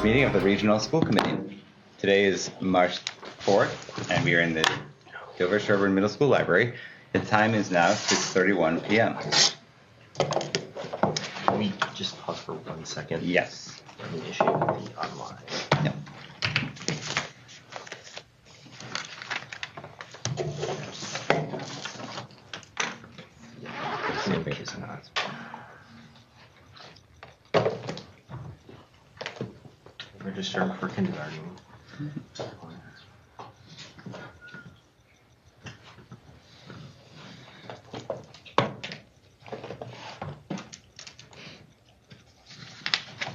meeting of the Regional School Committee. Today is March 4th, and we are in the Dover-Sherborn Middle School Library. The time is now 6:31 p.m. Can we just pause for 1 second? Yes. An issue with the online. Yep. Is not. Register for kindergarten.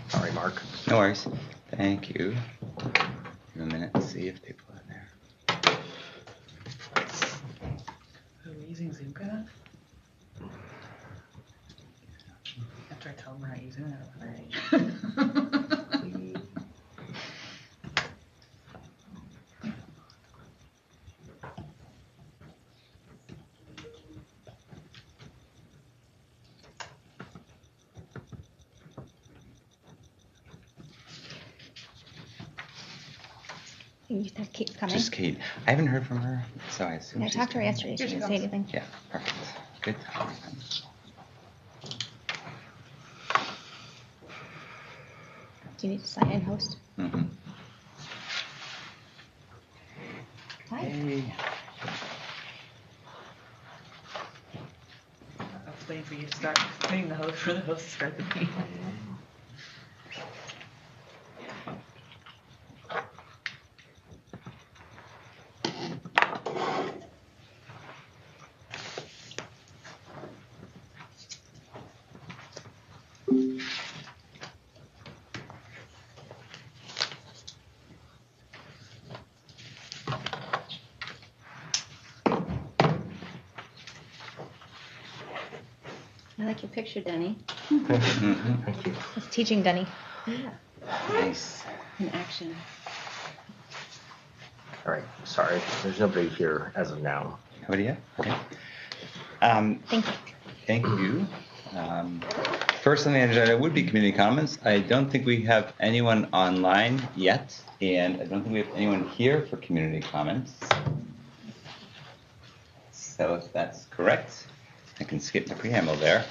Sorry, Mark. No worries. Thank you. Give a minute to see if people are there. Are we using Zoom for that? After I tell them we're not using it. You said Kate's coming. Just Kate. I haven't heard from her, so I assume I she's talked to her coming. yesterday. She Here she didn't say comes. anything. Yeah, perfect. Good. Do you need to sign in, host? Mm-hmm. Hi. Hey. I was waiting for you to start being the host for the host to start the meeting. I like your picture, Denny. Mm-hmm. Thank you. It's teaching Denny Nice. in action. All right. Sorry. There's nobody here as of now. Nobody yet? Okay. Thank you. Thank you. First on the agenda would be community comments. I don't think we have anyone online yet, and I don't think we have anyone here for community comments. So if that's correct, I can skip the preamble there.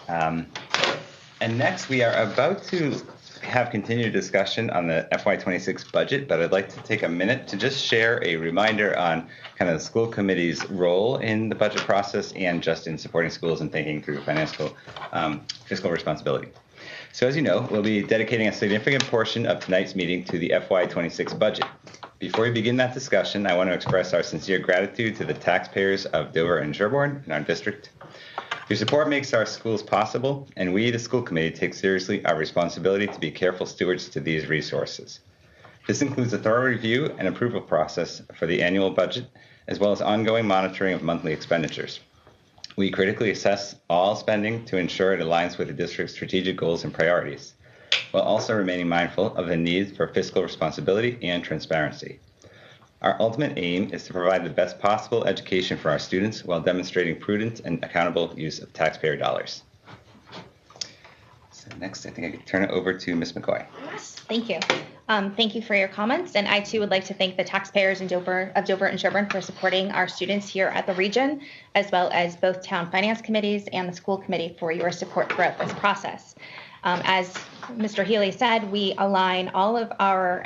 And next, we are about to have continued discussion on the FY26 budget, but I'd like to take a minute to just share a reminder on kind of the school committee's role in the budget process and just in supporting schools and thinking through fiscal responsibility. So as you know, we'll be dedicating a significant portion of tonight's meeting to the FY26 budget. Before we begin that discussion, I want to express our sincere gratitude to the taxpayers of Dover and Sherborn in our district. Your support makes our schools possible, and we, the school committee, take seriously our responsibility to be careful stewards to these resources. This includes a thorough review and approval process for the annual budget, as well as ongoing monitoring of monthly expenditures. We critically assess all spending to ensure it aligns with the district's strategic goals and priorities, while also remaining mindful of the need for fiscal responsibility and transparency. Our ultimate aim is to provide the best possible education for our students while demonstrating prudent and accountable use of taxpayer dollars. So next, I think I could turn it over to Ms. McCoy. Yes, thank you. Thank you for your comments, and I too would like to thank the taxpayers of Dover and Sherborn for supporting our students here at the region, as well as both town finance committees and the school committee for your support throughout this process. As Mr. Healy said, we align all of our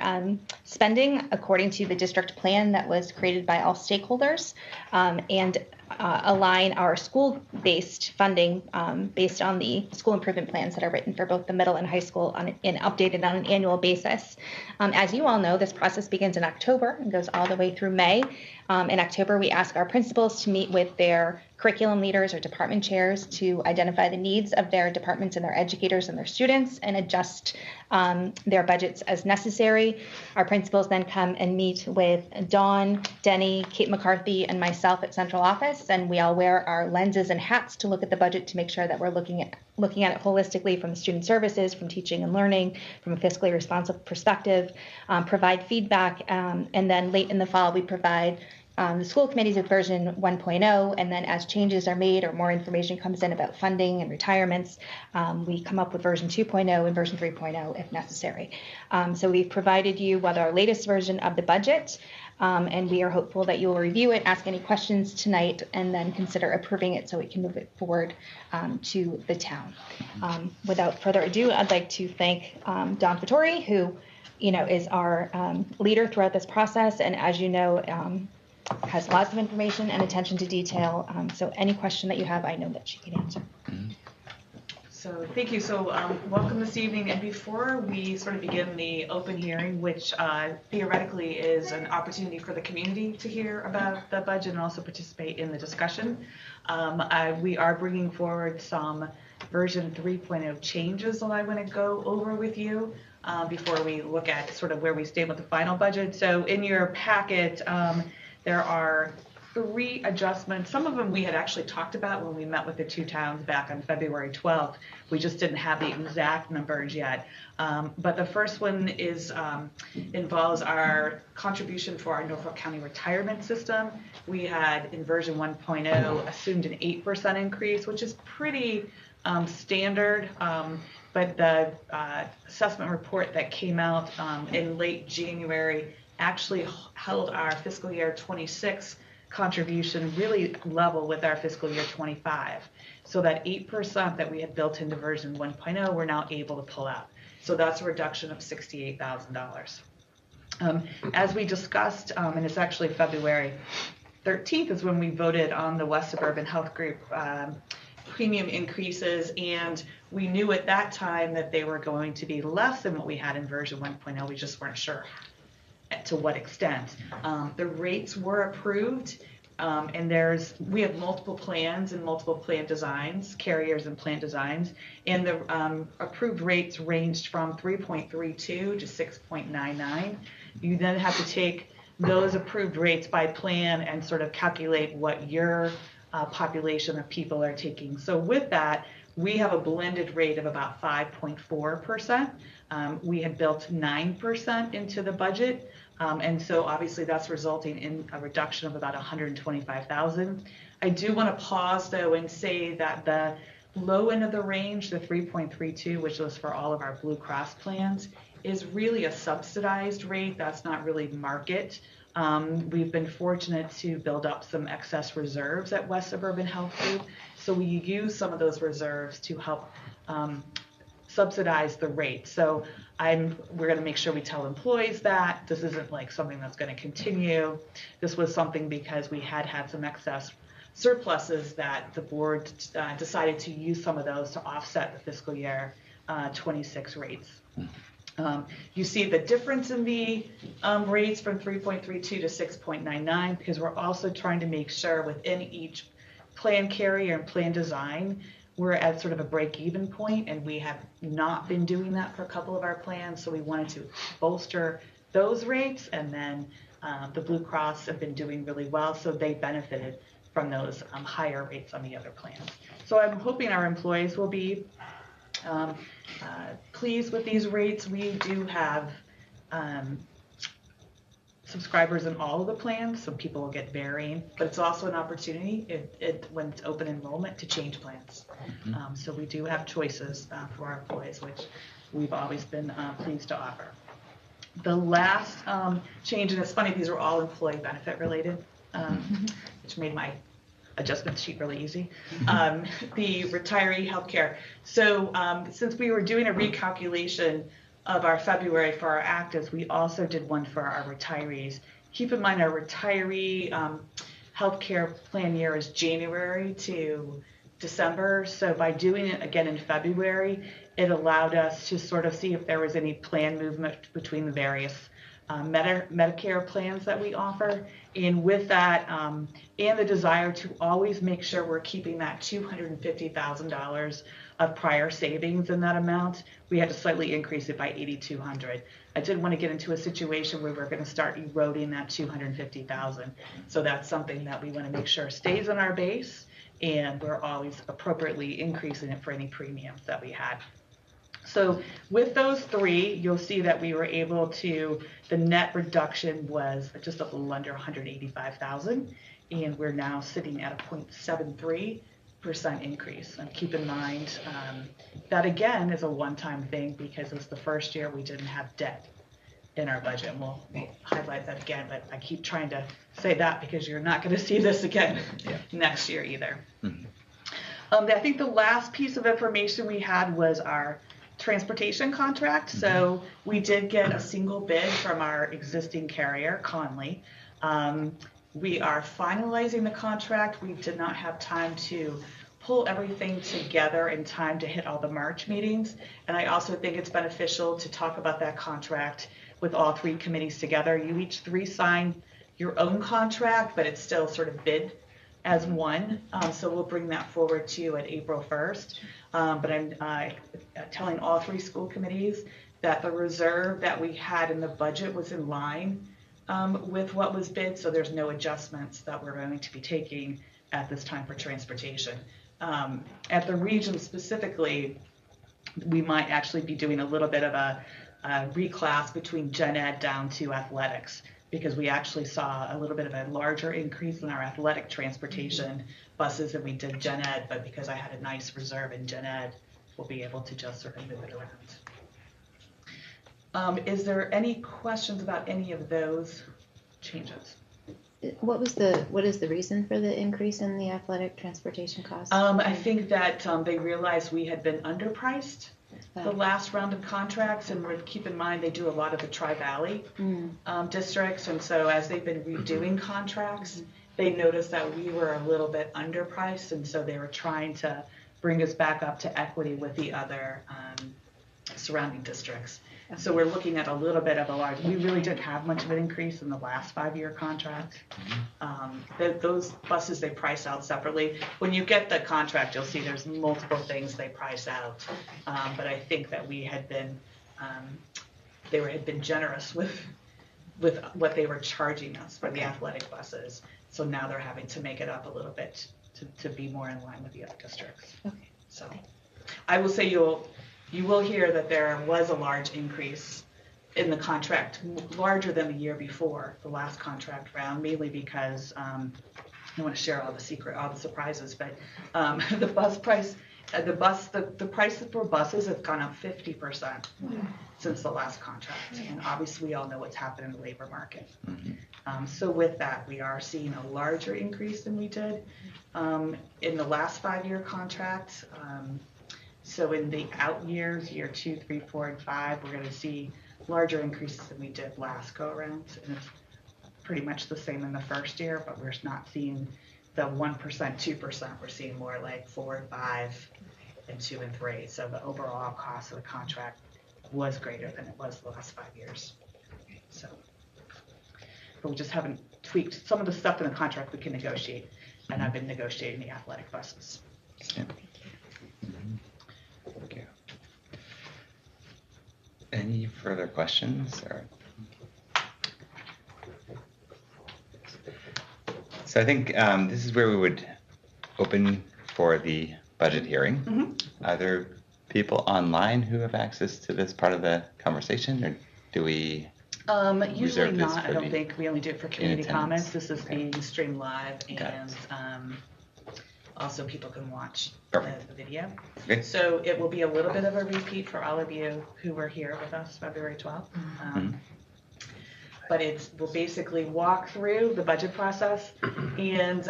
spending according to the district plan that was created by all stakeholders, and align our school-based funding based on the school improvement plans that are written for both the middle and high school and updated on an annual basis. As you all know, this process begins in October and goes all the way through May. In October, we ask our principals to meet with their curriculum leaders or department chairs to identify the needs of their departments and their educators and their students and adjust their budgets as necessary. Our principals then come and meet with Dawn, Denny, Kate McCarthy, and myself at central office, and we all wear our lenses and hats to look at the budget to make sure that we're looking at it holistically from student services, from teaching and learning, from a fiscally responsive perspective, provide feedback, and then late in the fall we provide The school committees with version 1.0, and then as changes are made or more information comes in about funding and retirements, we come up with version 2.0 and version 3.0 if necessary. So we've provided you with our latest version of the budget, and we are hopeful that you will review it, ask any questions tonight, and then consider approving it so we can move it forward to the town. Without further ado, I'd like to thank Don Fattori, who is our leader throughout this process, and as you know, has lots of information and attention to detail. So any question that you have, I know that she can answer. So thank you. So welcome this evening. And before we sort of begin the open hearing, which theoretically is an opportunity for the community to hear about the budget and also participate in the discussion, we are bringing forward some version 3.0 changes that I want to go over with you before we look at sort of where we stand with the final budget. So in your packet, there are 3 adjustments. Some of them we had actually talked about when we met with the 2 towns back on February 12th. We just didn't have the exact numbers yet. But the first one is involves our contribution for our Norfolk County retirement system. We had in version 1.0 assumed an 8% increase, which is pretty standard. But the assessment report that came out in late January actually held our fiscal year 26 contribution really level with our fiscal year 25. So that 8% that we had built into version 1.0, we're now able to pull out. So that's a reduction of $68,000. As we discussed, and it's actually February 13th is when we voted on the West Suburban Health Group premium increases, and we knew at that time that they were going to be less than what we had in version 1.0. We just weren't sure to what extent. The rates were approved, and we have multiple plans and multiple plan designs, carriers and plan designs, and the approved rates ranged from 3.32 to 6.99. You then have to take those approved rates by plan and sort of calculate what your population of people are taking. So with that, we have a blended rate of about 5.4%. We had built 9% into the budget, and so obviously that's resulting in a reduction of about $125,000. I do want to pause though and say that the low end of the range, the 3.32, which was for all of our Blue Cross plans, is really a subsidized rate. That's not really market. We've been fortunate to build up some excess reserves at West Suburban Health Group, so we use some of those reserves to help subsidize the rate. So we're going to make sure we tell employees that this isn't like something that's going to continue. This was something because we had some excess surpluses that the board decided to use some of those to offset the fiscal year 26 rates. You see the difference in the rates from 3.32 to 6.99 because we're also trying to make sure within each plan carrier and plan design we're at sort of a break-even point, and we have not been doing that for a couple of our plans, so we wanted to bolster those rates, and then the Blue Cross have been doing really well, so they benefited from those higher rates on the other plans. So I'm hoping our employees will be pleased with these rates. We do have subscribers in all of the plans, so people will get varying, but it's also an opportunity when it's open enrollment to change plans. So we do have choices for our employees, which we've always been pleased to offer. The last change, and it's funny, these are all employee benefit related, which made my adjustment sheet really easy. The retiree healthcare. So since we were doing a recalculation of our February for our actives, we also did one for our retirees. Keep in mind our retiree healthcare plan year is January to December. So by doing it again in February, it allowed us to sort of see if there was any plan movement between the various Medicare plans that we offer. And with that, and the desire to always make sure we're keeping that $250,000 of prior savings in that amount, we had to slightly increase it by $8,200. I didn't want to get into a situation where we're going to start eroding that $250,000. So that's something that we want to make sure stays on our base, and we're always appropriately increasing it for any premiums that we had. So with those three, you'll see that we were able to, the net reduction was just a little under 185,000, and we're now sitting at a 0.73% increase. And keep in mind that again is a one-time thing because it's the first year we didn't have debt in our budget. And we'll highlight that again, but I keep trying to say that because you're not going to see this again next year either. Mm-hmm. I think the last piece of information we had was our transportation contract. So we did get a single bid from our existing carrier, Conley. We are finalizing the contract. We did not have time to pull everything together in time to hit all the March meetings. And I also think it's beneficial to talk about that contract with all three committees together. You each three sign your own contract, but it's still sort of bid as one. So we'll bring that forward to you at April 1st. But I'm telling all three school committees that the reserve that we had in the budget was in line with what was bid, so there's no adjustments that we're going to be taking at this time for transportation. At the region specifically, we might actually be doing a little bit of a reclass between gen ed down to athletics, because we actually saw a little bit of a larger increase in our athletic transportation buses than we did gen ed, but because I had a nice reserve in gen ed, we'll be able to just sort of move it around. Is there any questions about any of those changes? What is the reason for the increase in the athletic transportation costs? I think that they realized we had been underpriced the last round of contracts, and keep in mind they do a lot of the Tri-Valley districts, and so as they've been redoing contracts, they noticed that we were a little bit underpriced, and so they were trying to bring us back up to equity with the other surrounding districts. Okay. So we're looking at a little bit of a large, we really didn't have much of an increase in the last 5-year contract. Those buses, they price out separately. When you get the contract, you'll see there's multiple things they price out. But I think that we had been, they had been generous with what they were charging us for the athletic buses. So now they're having to make it up a little bit to be more in line with the other districts. Okay. So I will say you will hear that there was a large increase in the contract, larger than the year before, the last contract round, mainly because I don't want to share all the surprises, but the bus price, the price for buses has gone up 50% since the last contract, and obviously we all know what's happened in the labor market. So with that, we are seeing a larger increase than we did in the last 5-year contract. So in the out years, year 2, 3, 4, and 5, we're going to see larger increases than we did last go around. And it's pretty much the same in the first year, but we're not seeing the 1%, 2%. We're seeing more like 4 and 5 and 2 and 3. So the overall cost of the contract was greater than it was the last 5 years. So, but we just haven't tweaked some of the stuff in the contract we can negotiate, and I've been negotiating the athletic buses. Yeah. Thank you. Any further questions? So I think this is where we would open for the budget hearing. Are there people online who have access to this part of the conversation, or do we usually not? I don't think. We only do it for community comments. This is being streamed live, and also people can watch the video. Okay. So it will be a little bit of a repeat for all of you who were here with us February 12th. But we'll basically walk through the budget process, and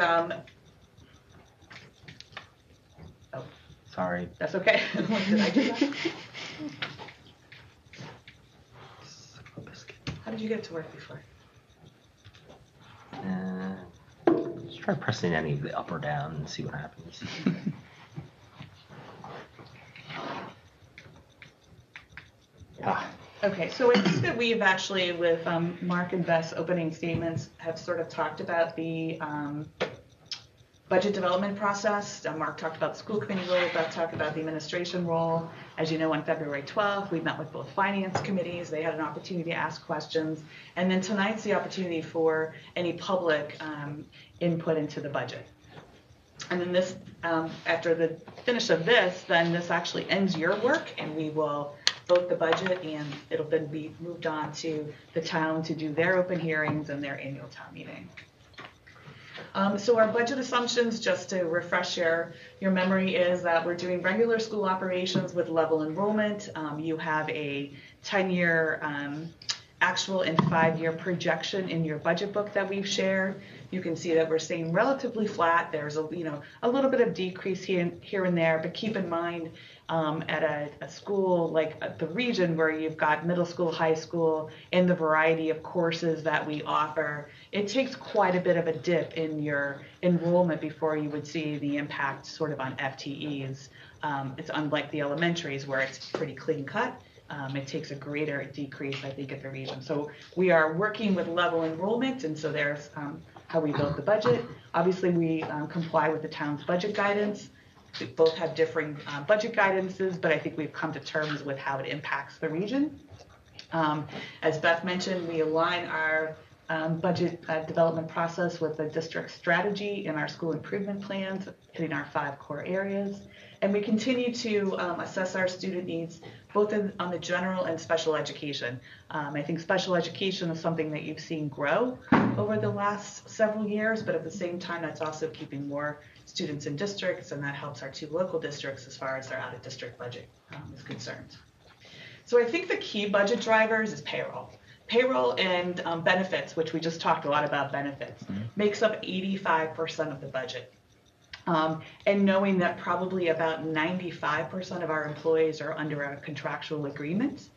oh, sorry. That's okay. Did I do that? How did you get it to work before? Just try pressing any of the up or down and see what happens. Okay, so I think that we've actually, with Mark and Beth's opening statements, have sort of talked about the budget development process. Mark talked about the school committee role, Beth talked about the administration role. As you know, on February 12th, we met with both finance committees. They had an opportunity to ask questions. And then tonight's the opportunity for any public input into the budget. And then this, after the finish of this, then this actually ends your work, and we will vote the budget, and it'll then be moved on to the town to do their open hearings and their annual town meeting. So our budget assumptions, just to refresh your memory, is that we're doing regular school operations with level enrollment. You have a 10-year actual and 5-year projection in your budget book that we've shared. You can see that we're staying relatively flat. There's a little bit of decrease here and there, but keep in mind at a school like the region where you've got middle school, high school, and the variety of courses that we offer, it takes quite a bit of a dip in your enrollment before you would see the impact sort of on FTEs. It's unlike the elementaries where it's pretty clean cut. It takes a greater decrease, I think, at the region. So we are working with level enrollment, and so there's how we build the budget. Obviously, we comply with the town's budget guidance. We both have differing budget guidances, but I think we've come to terms with how it impacts the region. As Beth mentioned, we align our budget development process with the district strategy in our school improvement plans, hitting our 5 core areas. And we continue to assess our student needs, both on the general and special education. I think special education is something that you've seen grow over the last several years, but at the same time, that's also keeping more students in districts, and that helps our 2 local districts as far as their out-of-district budget is concerned. So I think the key budget drivers is payroll. Payroll and benefits, which we just talked a lot about benefits, makes up 85% of the budget. And knowing that probably about 95% of our employees are under a contractual agreement,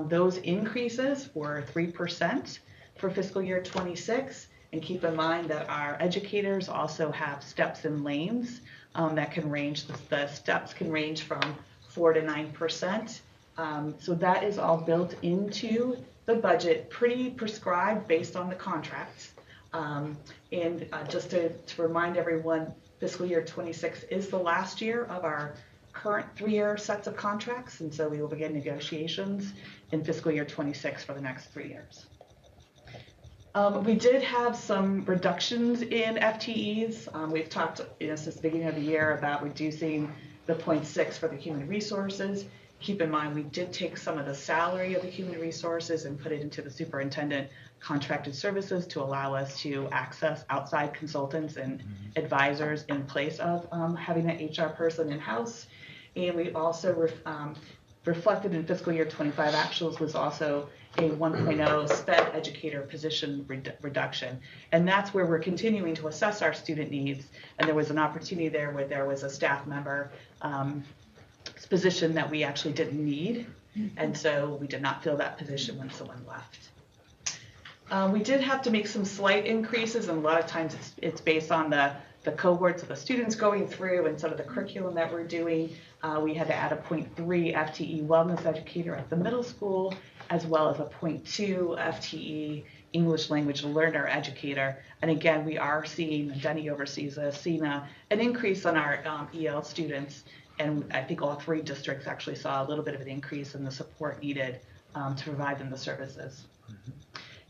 those increases were 3% for fiscal year 26. And keep in mind that our educators also have steps and lanes that can range, the steps can range from 4 to 9%. So that is all built into the budget, pretty prescribed based on the contracts. And just to remind everyone, fiscal year 26 is the last year of our current 3-year sets of contracts, and so we will begin negotiations in fiscal year 26 for the next 3 years. We did have some reductions in FTEs. We've talked since the beginning of the year about reducing the 0.6 for the human resources. Keep in mind, we did take some of the salary of the human resources and put it into the superintendent contracted services to allow us to access outside consultants and advisors in place of having an HR person in-house. And we also reflected in fiscal year 25 actuals was also a 1.0 SPED educator position reduction. And that's where we're continuing to assess our student needs. And there was an opportunity there where there was a staff member position that we actually didn't need. And so we did not fill that position when someone left. We did have to make some slight increases, and a lot of times it's based on the cohorts of the students going through and some of the curriculum that we're doing. We had to add a 0.3 FTE wellness educator at the middle school, as well as a 0.2 FTE English language learner educator. And again, we are seeing, Denny oversees this, seeing an increase on our EL students. And I think all 3 districts actually saw a little bit of an increase in the support needed to provide them the services.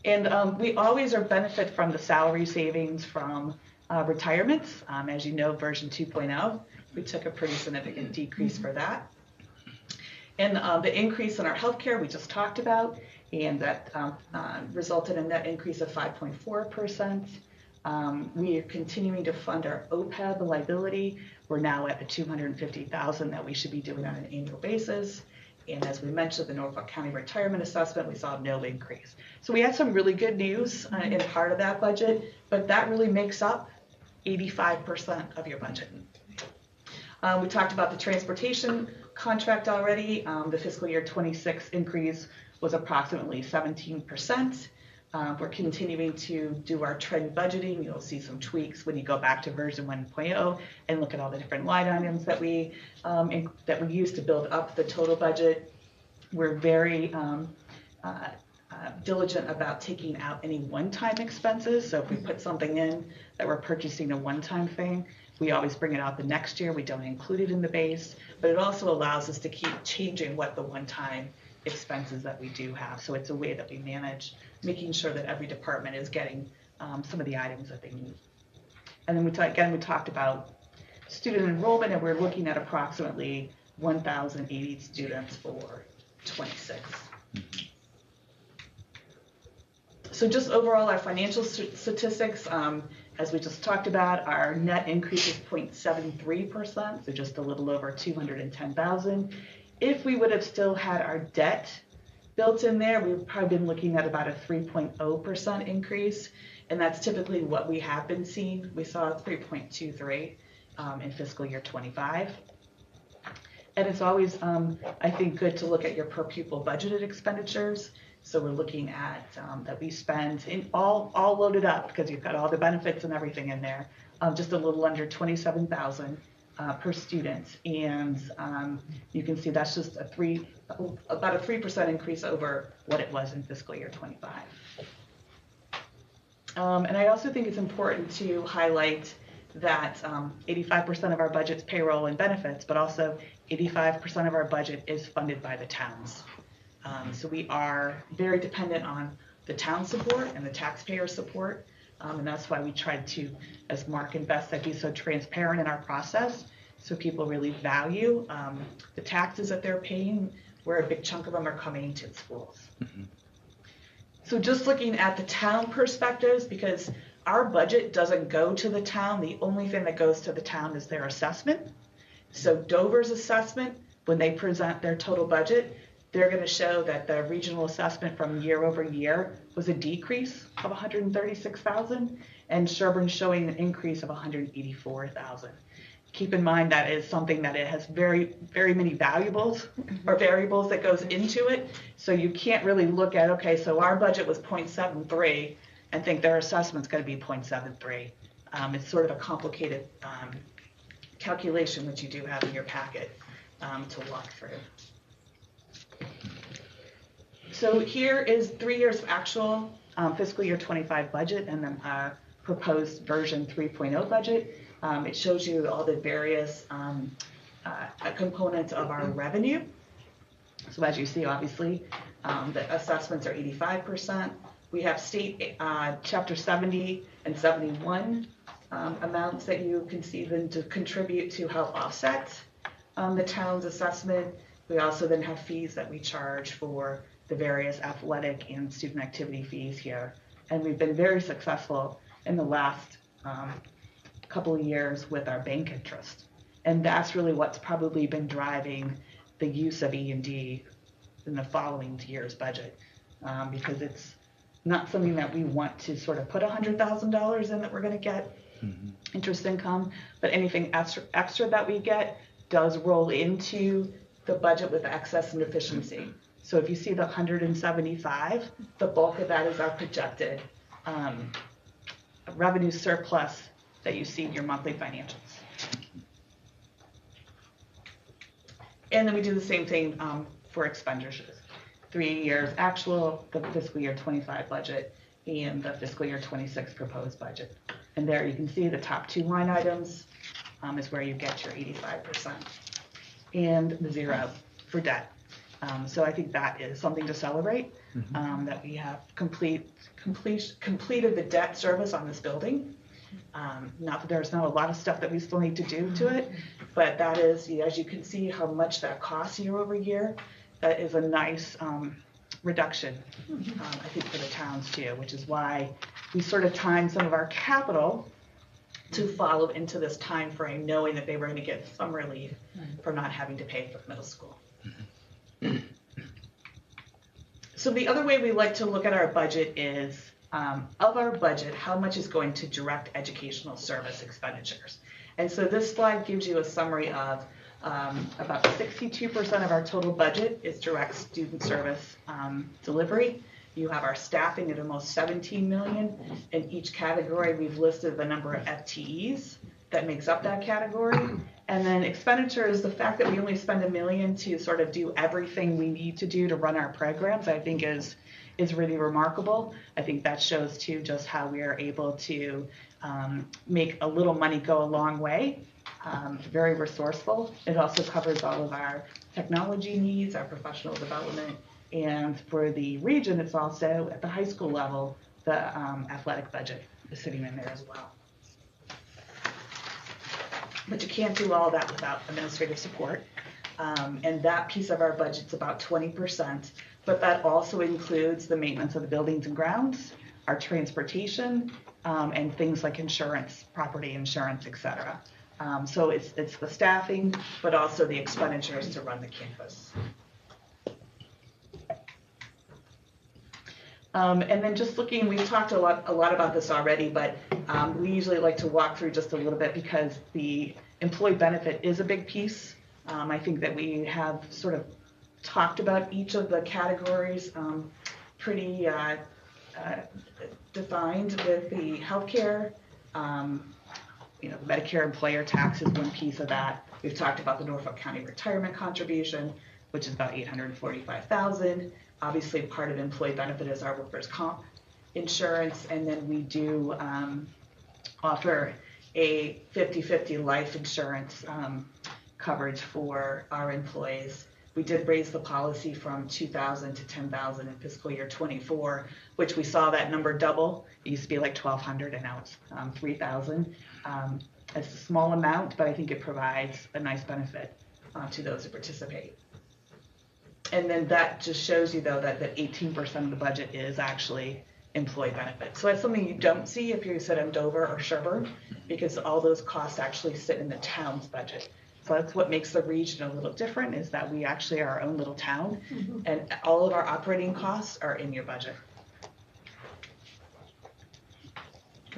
And we always are benefit from the salary savings from retirements. As you know, version 2.0, we took a pretty significant decrease for that. And the increase in our healthcare we just talked about, and that resulted in a net increase of 5.4%. We are continuing to fund our OPEB liability. We're now at the $250,000 that we should be doing on an annual basis. And as we mentioned, the Norfolk County Retirement Assessment, we saw no increase. So we had some really good news in part of that budget, but that really makes up 85% of your budget. We talked about the transportation contract already. The fiscal year 26 increase was approximately 17%. We're continuing to do our trend budgeting. You'll see some tweaks when you go back to version 1.0 and look at all the different line items that we use to build up the total budget. We're very diligent about taking out any one-time expenses. So if we put something in that we're purchasing a one-time thing, we always bring it out the next year. We don't include it in the base, but it also allows us to keep changing what the one-time expenses that we do have. So it's a way that we manage making sure that every department is getting some of the items that they need. And then we talked about student enrollment, and we're looking at approximately 1,080 students for 26. So just overall, our financial statistics, as we just talked about, our net increase is 0.73%, so just a little over 210,000. If we would have still had our debt built in there, we've probably been looking at about a 3.0% increase, and that's typically what we have been seeing. We saw 3.23 in fiscal year 25. And it's always, I think, good to look at your per pupil budgeted expenditures. So we're looking at that we spend in all loaded up, because you've got all the benefits and everything in there, just a little under 27,000 per student, and you can see that's just about a 3% increase over what it was in fiscal year 25. And I also think it's important to highlight that 85% of our budget's payroll and benefits, but also 85% of our budget is funded by the towns. So we are very dependent on the town support and the taxpayer support. And that's why we tried to, as Mark and Beth said, be so transparent in our process, so people really value the taxes that they're paying, where a big chunk of them are coming to the schools. Mm-hmm. So just looking at the town perspectives, because our budget doesn't go to the town, the only thing that goes to the town is their assessment. So Dover's assessment, when they present their total budget, they're going to show that the regional assessment from year over year was a decrease of 136,000, and Sherborn showing an increase of 184,000. Keep in mind that is something that it has very, very many variables that goes into it. So you can't really look at, okay, so our budget was 0.73 and think their assessment's going to be 0.73. It's sort of a complicated calculation, which you do have in your packet to walk through. So here is 3 years of actual fiscal year 25 budget, and then proposed version 3.0 budget. It shows you all the various components of our revenue. So as you see, obviously, the assessments are 85%. We have state chapter 70 and 71 amounts that you can see them to contribute to help offset the town's assessment. We also then have fees that we charge for the various athletic and student activity fees here. And we've been very successful in the last couple of years with our bank interest. And that's really what's probably been driving the use of E&D in the following year's budget, because it's not something that we want to sort of put $100,000 in that we're going to get interest income, but anything extra that we get does roll into the budget with excess and deficiency. So if you see the 175, the bulk of that is our projected revenue surplus that you see in your monthly financials. And then we do the same thing for expenditures. 3 years actual, the fiscal year 25 budget, and the fiscal year 26 proposed budget. And there you can see the top two line items is where you get your 85%, and the zero for debt. So I think that is something to celebrate, that we have completed the debt service on this building. Not that there's not a lot of stuff that we still need to do to it, but that is, as you can see how much that costs year over year, that is a nice reduction, I think, for the towns too, which is why we sort of timed some of our capital to follow into this time frame, knowing that they were going to get some relief for not having to pay for middle school. So the other way we like to look at our budget is, of our budget, how much is going to direct educational service expenditures. And so this slide gives you a summary of about 62% of our total budget is direct student service delivery. You have our staffing at almost 17 million. In each category, we've listed the number of FTEs that makes up that category. And then expenditures, the fact that we only spend $1 million to sort of do everything we need to do to run our programs, I think is really remarkable. I think that shows too just how we are able to make a little money go a long way. Very resourceful. It also covers all of our technology needs, our professional development, and for the region, it's also at the high school level, the athletic budget is sitting in there as well. But you can't do all that without administrative support. And that piece of our budget's about 20%, but that also includes the maintenance of the buildings and grounds, our transportation, and things like insurance, property insurance, et cetera. So it's the staffing, but also the expenditures to run the campus. And then just looking, we've talked a lot about this already, but we usually like to walk through just a little bit because the employee benefit is a big piece. I think that we have sort of talked about each of the categories pretty defined with the healthcare. Medicare employer tax is one piece of that. We've talked about the Norfolk County retirement contribution, which is about $845,000. Obviously, part of employee benefit is our workers' comp insurance, and then we do offer a 50-50 life insurance coverage for our employees. We did raise the policy from $2,000 to $10,000 in fiscal year 24, which we saw that number double. It used to be like $1,200, and now it's $3,000. It's a small amount, but I think it provides a nice benefit to those who participate. And then that just shows you, though, that 18% of the budget is actually employee benefits. So that's something you don't see if you sit in Dover or Sherborn, because all those costs actually sit in the town's budget. So that's what makes the region a little different, is that we actually are our own little town, and all of our operating costs are in your budget.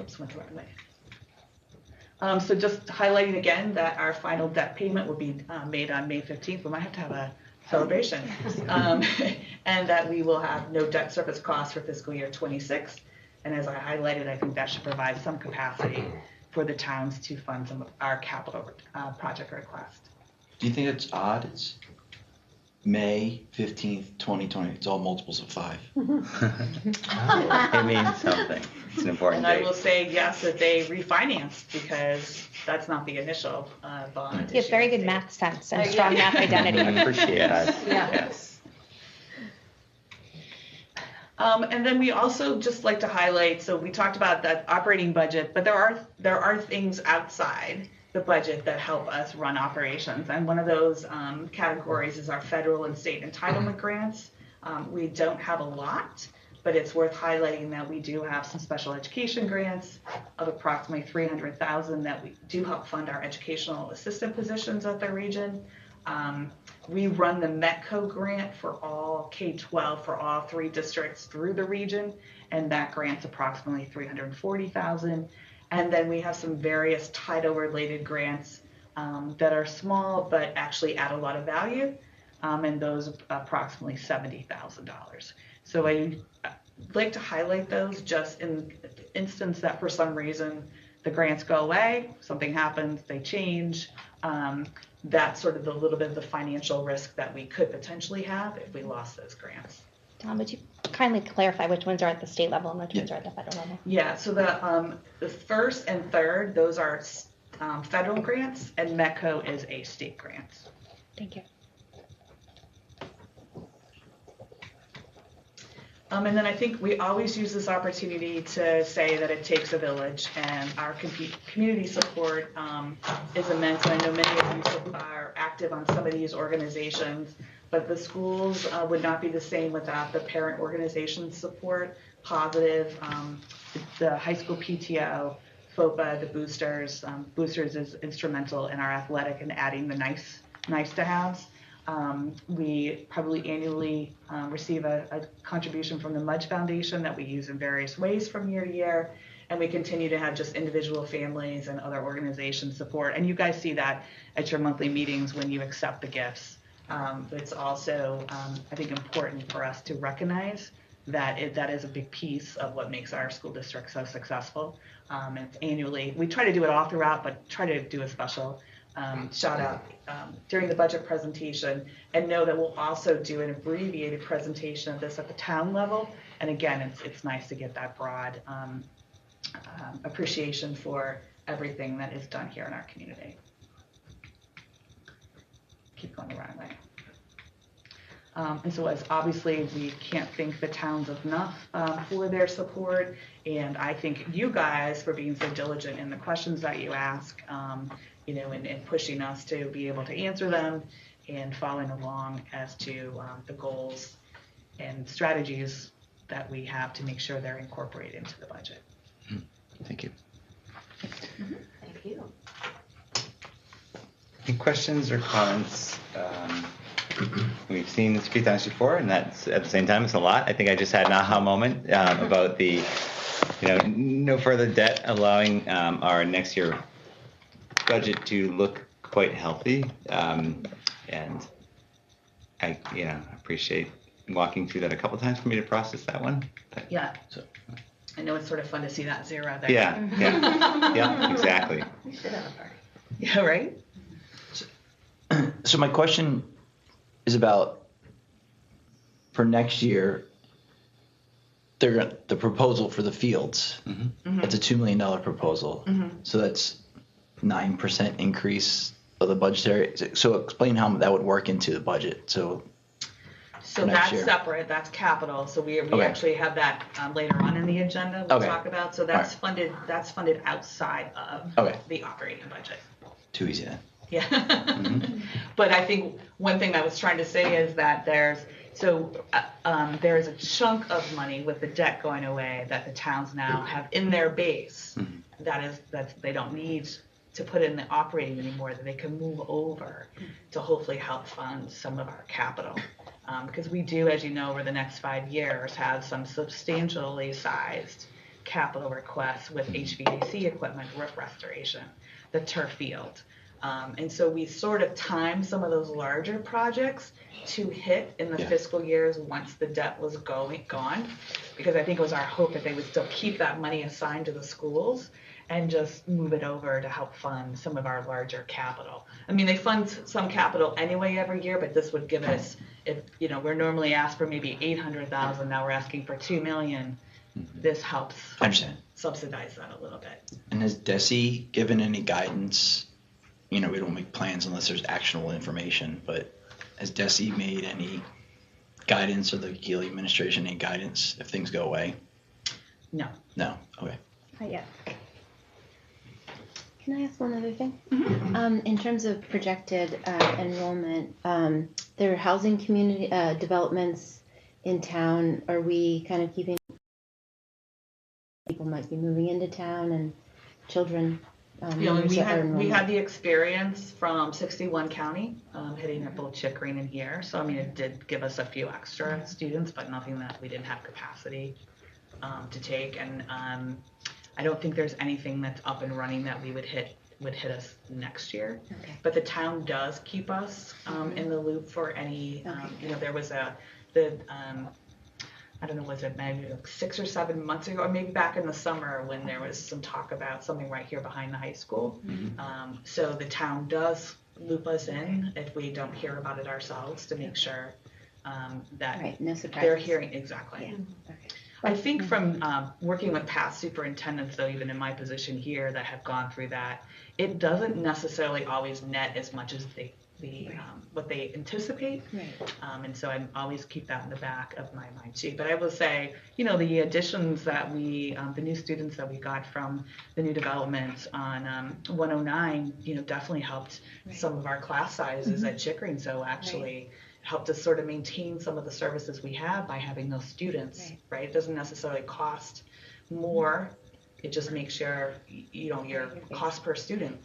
Oops, went the wrong way. So just highlighting again that our final debt payment will be made on May 15th. We might have to have a celebration. And that we will have no debt service costs for fiscal year 26. And as I highlighted, I think that should provide some capacity for the towns to fund some of our capital project request. Do you think it's odd? It's May 15th, 2020. It's all multiples of 5. It means something. It's an important And date. I will say, yes, that they refinanced, because that's not the initial bond. You have very good math sense and strong math identity. I appreciate that. Yeah. Yes. And then we also just like to highlight, so we talked about that operating budget, but there are things outside the budget that help us run operations. And one of those categories is our federal and state entitlement grants. We don't have a lot, but it's worth highlighting that we do have some special education grants of approximately $300,000 that we do help fund our educational assistant positions at the region. We run the METCO grant for all K-12 for all 3 districts through the region, and that grant's approximately $340,000. And then we have some various title-related grants that are small but actually add a lot of value, and those approximately $70,000. So I like to highlight those just in the instance that for some reason the grants go away, something happens, they change. That's sort of the little bit of the financial risk that we could potentially have if we lost those grants. Tom, would you kindly clarify which ones are at the state level and which ones are at the federal level? Yeah, so the first and third, those are federal grants, and METCO is a state grant. Thank you. And then I think we always use this opportunity to say that it takes a village, and our community support is immense. And I know many of you are active on some of these organizations, but the schools would not be the same without the parent organization support, Positive, the high school PTO, FOPA, the Boosters. Boosters is instrumental in our athletic and adding the nice to haves. We probably annually receive a contribution from the Mudge Foundation that we use in various ways from year to year, and we continue to have just individual families and other organizations support. And you guys see that at your monthly meetings when you accept the gifts. But it's also, I think, important for us to recognize that that is a big piece of what makes our school district so successful. It's annually. We try to do it all throughout, but try to do a special shout out during the budget presentation, and know that we'll also do an abbreviated presentation of this at the town level. And again, it's nice to get that broad appreciation for everything that is done here in our community. Keep going the wrong way. And so as obviously we can't thank the towns enough for their support, and I thank you guys for being so diligent in the questions that you ask. and pushing us to be able to answer them and following along as to the goals and strategies that we have to make sure they're incorporated into the budget. Thank you. Thank you. Any questions or comments? We've seen this a few times before, and that's at the same time, it's a lot. I think I just had an aha moment about the, no further debt, allowing our next year budget to look quite healthy. And I, appreciate walking through that a couple times for me to process that one. But, Yeah. So I know it's sort of fun to see that zero there. Yeah, exactly. We should have a party. Yeah, right? So my question is about, for next year, the proposal for the fields. Mm-hmm. That's a $2 million proposal. Mm-hmm. So that's 9% increase of the budgetary. So explain how that would work into the budget. So next That's year. Separate. That's capital. So we Okay. actually have that later on in the agenda. We'll Okay. talk about. So that's funded. That's funded outside of Okay. the operating budget. Too easy then. Yeah. Mm-hmm. But I think one thing I was trying to say is that there's a chunk of money with the debt going away that the towns now have in their base. Mm-hmm. That they don't need to put in the operating anymore, that they can move over to hopefully help fund some of our capital. Because we do, as you know, over the next 5 years, have some substantially sized capital requests with HVAC equipment, roof restoration, the turf field. And so we sort of timed some of those larger projects to hit in the fiscal years once the debt was gone, because I think it was our hope that they would still keep that money assigned to the schools and just move it over to help fund some of our larger capital. I mean, they fund some capital anyway every year, but this would give us, if we're normally asked for maybe 800,000, now we're asking for 2 million. This helps I understand. subsidize that a little bit. And has DESE given any guidance? We don't make plans unless there's actionable information, but has DESE made any guidance, or the Keeley administration any guidance if things go away? No. No? Okay. Yeah. Can I ask one other thing? Mm-hmm. In terms of projected enrollment, there are housing community developments in town. Are we kind of keeping people might be moving into town and children? We had the experience from 61 County hitting at both Chickering and here. So, it did give us a few extra students, but nothing that we didn't have capacity to take. And I don't think there's anything that's up and running that we would hit us next year. Okay. But the town does keep us in the loop for any, there was I don't know, was it maybe 6 or 7 months ago, or maybe back in the summer when there was some talk about something right here behind the high school. So the town does loop us in if we don't hear about it ourselves to make sure that no surprises. they're hearing exactly. Yeah. Okay. I think from working with past superintendents, though, even in my position here that have gone through that, it doesn't necessarily always net as much as what they anticipate. Right. And so I always keep that in the back of my mind too. But I will say, the additions that the new students that we got from the new development on 109, definitely helped some of our class sizes at Chickering. So actually helped us sort of maintain some of the services we have by having those students, right? It doesn't necessarily cost more. It just makes your cost per student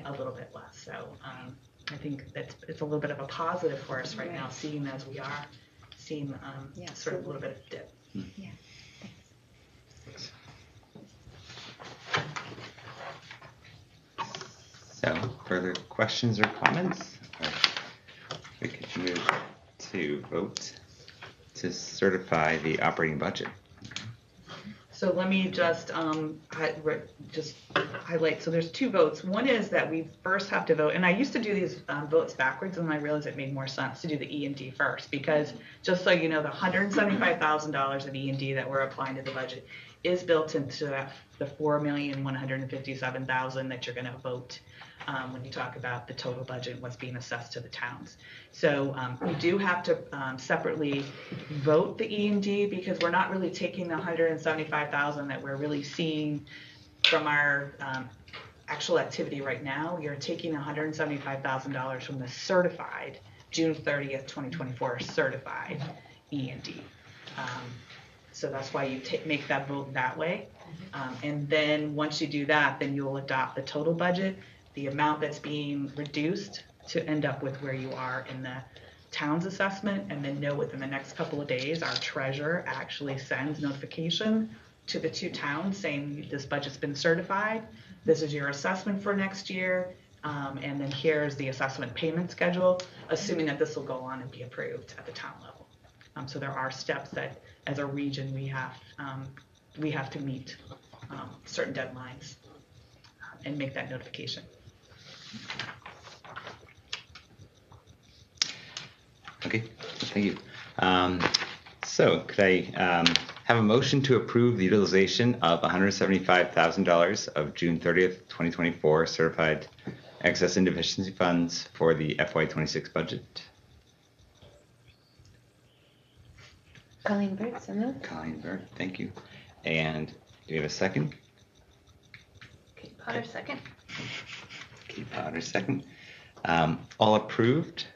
a little bit less. So I think it's a little bit of a positive for us right now, seeing as we are seeing sort of a little bit of dip. Yeah. So, further questions or comments? Or we could move to vote to certify the operating budget. So let me just highlight. So there's 2 votes. One is that we first have to vote, and I used to do these votes backwards, and I realized it made more sense to do the E&D first, because just so you know, the $175,000 of E&D that we're applying to the budget is built into the $4,157,000 that you're going to vote when you talk about the total budget and what's being assessed to the towns. So we do have to separately vote the E&D, because we're not really taking the $175,000 that we're really seeing from our actual activity right now, you're taking $175,000 from the certified June 30th, 2024 certified E&D. So that's why you make that vote that way. And then once you do that, then you'll adopt the total budget, the amount that's being reduced to end up with where you are in the town's assessment, and then know within the next couple of days, our treasurer actually sends notification to the 2 towns saying this budget's been certified, this is your assessment for next year, and then here's the assessment payment schedule, assuming that this will go on and be approved at the town level. So there are steps that, as a region, we have to meet certain deadlines and make that notification. Okay, thank you. So could I have a motion to approve the utilization of $175,000 of June 30th, 2024 certified excess and deficiency funds for the FY26 budget? Colleen Burt, so moved. Colleen Burt, thank you. And do we have a second? Kate Potter, second. Kate Potter, second. All approved?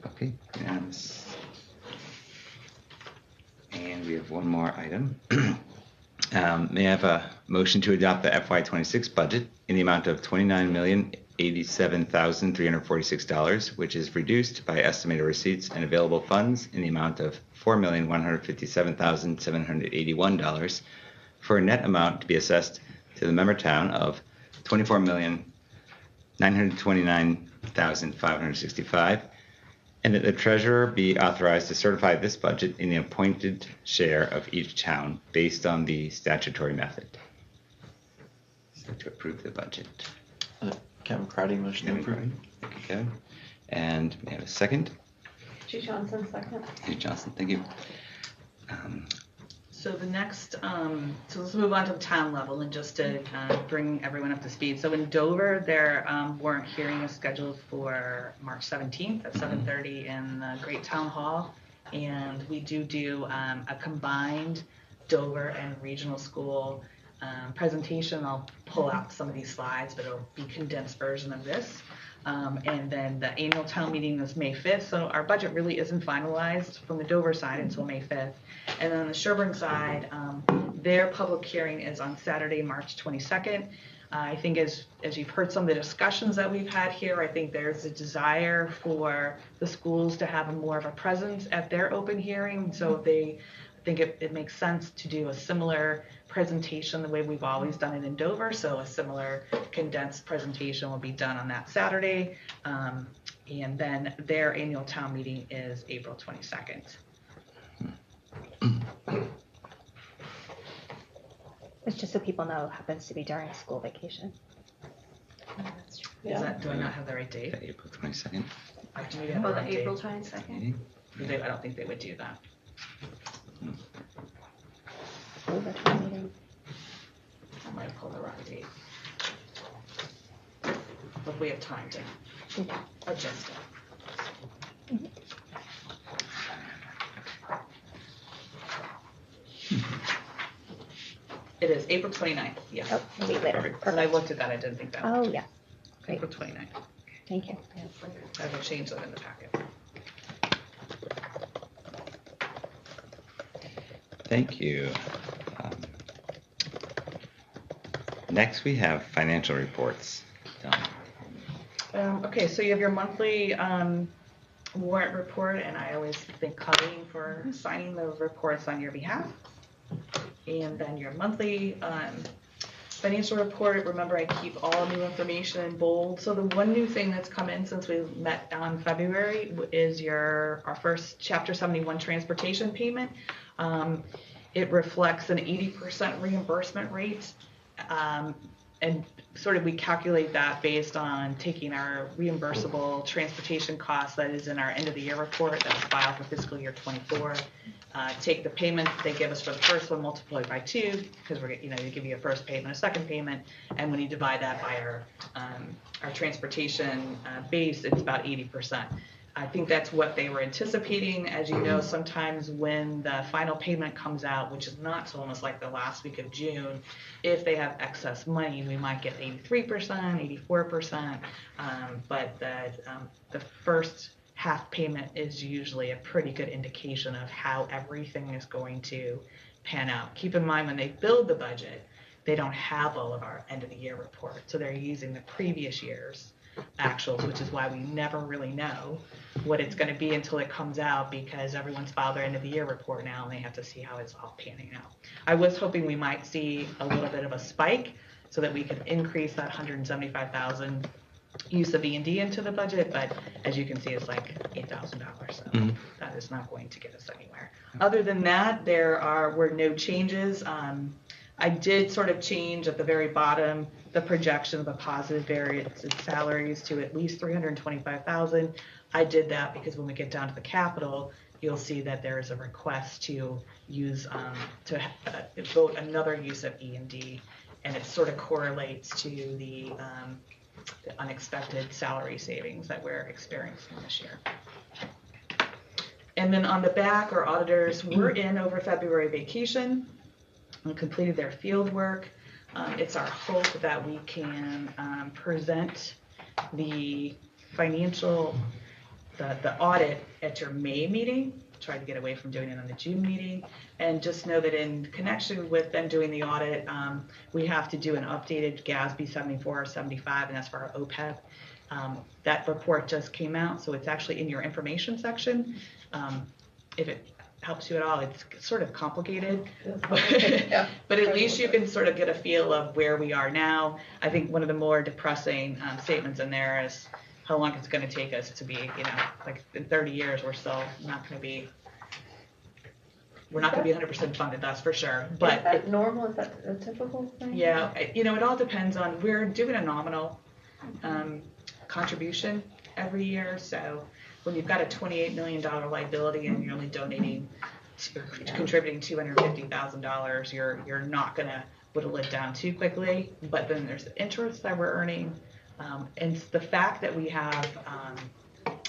Okay, unanimous. And we have one more item. May I have a motion to adopt the FY26 budget in the amount of $29,087,346, which is reduced by estimated receipts and available funds in the amount of $4,157,781, for a net amount to be assessed to the member town of $24,929,565, and that the treasurer be authorized to certify this budget in the appointed share of each town based on the statutory method. So to approve the budget. Kevin Crowdy, motion to approve. Thank you, Kevin. And may I have a second? G. Johnson, second. Hey, Johnson, thank you. So the next, so let's move on to the town level, and just to bring everyone up to speed. So in Dover, their warrant hearing is scheduled for March 17th at 7:30 in the Great Town Hall. And we do a combined Dover and regional school presentation. I'll pull out some of these slides, but it'll be a condensed version of this. And then the annual town meeting is May 5th. So our budget really isn't finalized from the Dover side until May 5th. And then on the Sherborn side, their public hearing is on Saturday, March 22nd. I think as you've heard some of the discussions that we've had here, I think there's a desire for the schools to have more of a presence at their open hearing. So I think it makes sense to do a similar presentation the way we've always done it in Dover. So a similar condensed presentation will be done on that Saturday. And then their annual town meeting is April 22nd. It's just so people know, it happens to be during school vacation. That's true. Do I not have the right date? April 22nd. I do have the Oh, right the April date. 22nd. I don't think they would do that. Dover town meeting. I might have pulled the wrong date. But we have time to adjust it. It is April 29th, yes. Oh, maybe later. When I looked at that, I didn't think that. Oh, yeah. Great. April 29th. Thank you. I will change that in the packet. Thank you. Next, we have financial reports. Okay, so you have your monthly warrant report, and I always thank Colleen for signing the reports on your behalf. And then your monthly financial report. Remember, I keep all new information in bold. So the one new thing that's come in since we met on February is our first Chapter 71 transportation payment. It reflects an 80% reimbursement rate. And sort of we calculate that based on taking our reimbursable transportation costs that is in our end of the year report that's filed for fiscal year 24. Take the payment they give us for the first one, multiply it by 2, because they give you a first payment, a second payment, and when you divide that by our transportation base, it's about 80%. I think that's what they were anticipating. As you know, sometimes when the final payment comes out, which is not till almost like the last week of June, if they have excess money, we might get 83%, 84%. But the first half payment is usually a pretty good indication of how everything is going to pan out. Keep in mind, when they build the budget, they don't have all of our end of the year report. So they're using the previous year's actuals, which is why we never really know what it's going to be until it comes out, because everyone's filed their end of the year report now and they have to see how it's all panning out. I was hoping we might see a little bit of a spike so that we could increase that 175,000 use of E&D into the budget, but as you can see, it's like $8,000, so that is not going to get us anywhere. Other than that, were no changes. I did sort of change at the very bottom the projection of a positive variance in salaries to at least 325,000. I did that because when we get down to the capital, you'll see that there is a request to use vote another use of E&D, and it sort of correlates to the unexpected salary savings that we're experiencing this year. And then on the back, our auditors were in over February vacation and completed their field work. It's our hope that we can present the financial, the audit at your May meeting. Try to get away from doing it on the June meeting. And just know that in connection with them doing the audit, we have to do an updated GASB 74 or 75, and that's for our OPEB. That report just came out, so it's actually in your information section. If it helps you at all, it's sort of complicated, but at least you can sort of get a feel of where we are now. I think one of the more depressing statements in there is how long it's going to take us to be, like in 30 years, we're not going to be 100% funded, that's for sure. But is that normal? Is that a typical thing? Yeah, it all depends on, we're doing a nominal contribution every year, so when you've got a $28 million liability and you're only contributing $250,000, you're not going to whittle it down too quickly. But then there's the interest that we're earning, and the fact that we have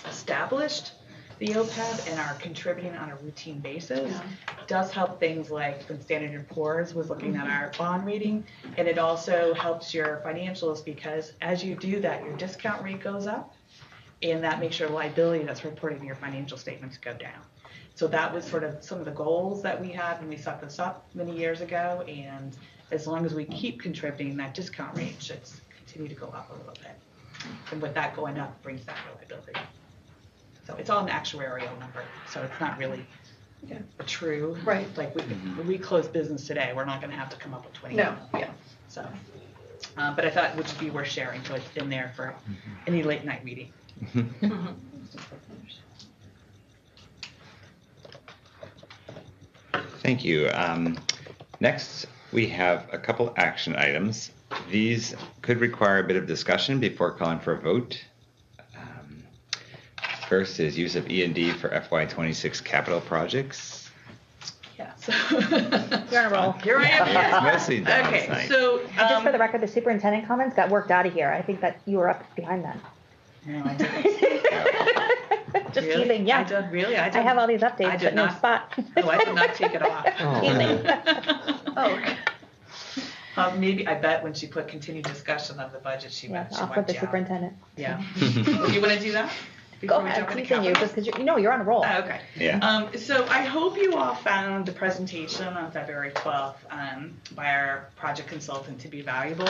established the OPEB and are contributing on a routine basis does help things like when Standard & Poor's was looking at our bond rating, and it also helps your financials because as you do that, your discount rate goes up, and that makes your liability that's reported in your financial statements go down. So that was sort of some of the goals that we had when we set this up many years ago, and as long as we keep contributing, that discount rate should continue to go up a little bit. And with that going up brings that reliability. So it's all an actuarial number, so it's not really true. Right. Like when we close business today, we're not going to have to come up with 20. No. Yeah. So, but I thought it would be worth sharing, so it's in there for any late night reading. Thank you. Next, we have a couple action items. These could require a bit of discussion before calling for a vote. First is use of E&D for FY26 capital projects. Yeah. So You're on a roll. Here I am. It's mostly done Okay. tonight. So Just for the record, the superintendent comments got worked out of here. I think that you were up behind that. no, I didn't. Just Really? teasing, yeah. I did, really? I I have all these updates, I but did no not. spot. Oh, I did not take it off. Teasing. Maybe I bet when she put continued discussion of the budget, she Yeah, went. She off with went the down. superintendent. Yeah. Do you want to do that? Go Before we ahead, jump into teasing you, capital? just because you're on a roll. Oh, okay. Yeah. So I hope you all found the presentation on February 12th by our project consultant to be valuable.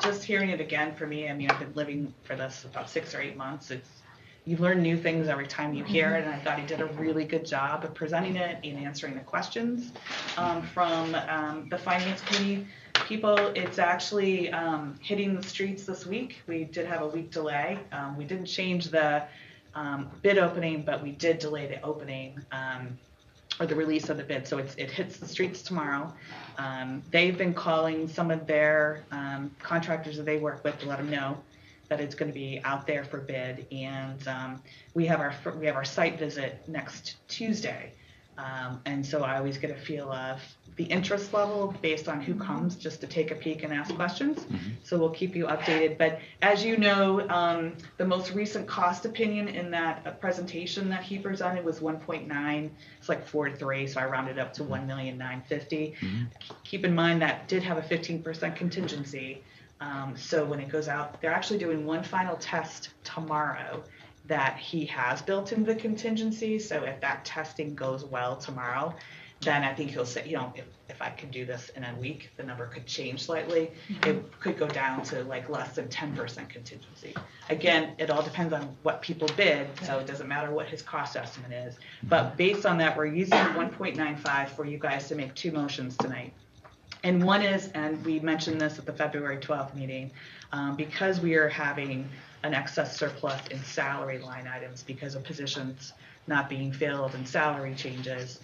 Just hearing it again for me, I mean, I've been living for this about 6 or 8 months. You learn new things every time you hear it, and I thought he did a really good job of presenting it and answering the questions from the Finance Committee people. It's actually hitting the streets this week. We did have a week delay. We didn't change the bid opening, but we did delay the opening or the release of the bid. So it hits the streets tomorrow. They've been calling some of their contractors that they work with to let them know that it's going to be out there for bid, and we have our site visit next Tuesday And so I always get a feel of the interest level based on who comes just to take a peek and ask questions. So we'll keep you updated. But as you know, the most recent cost opinion in that presentation that he presented was 1.9. It's like 4.3, so I rounded up to 1,950,000. Keep in mind that did have a 15% contingency. So when it goes out, they're actually doing one final test tomorrow that he has built into the contingency. So if that testing goes well tomorrow, then I think he'll say, you know, if I can do this in a week, the number could change slightly. It could go down to like less than 10% contingency. Again, it all depends on what people bid, so it doesn't matter what his cost estimate is. But based on that, we're using 1.95 for you guys to make two motions tonight. And one is, and we mentioned this at the February 12th meeting, because we are having an excess surplus in salary line items because of positions not being filled and salary changes,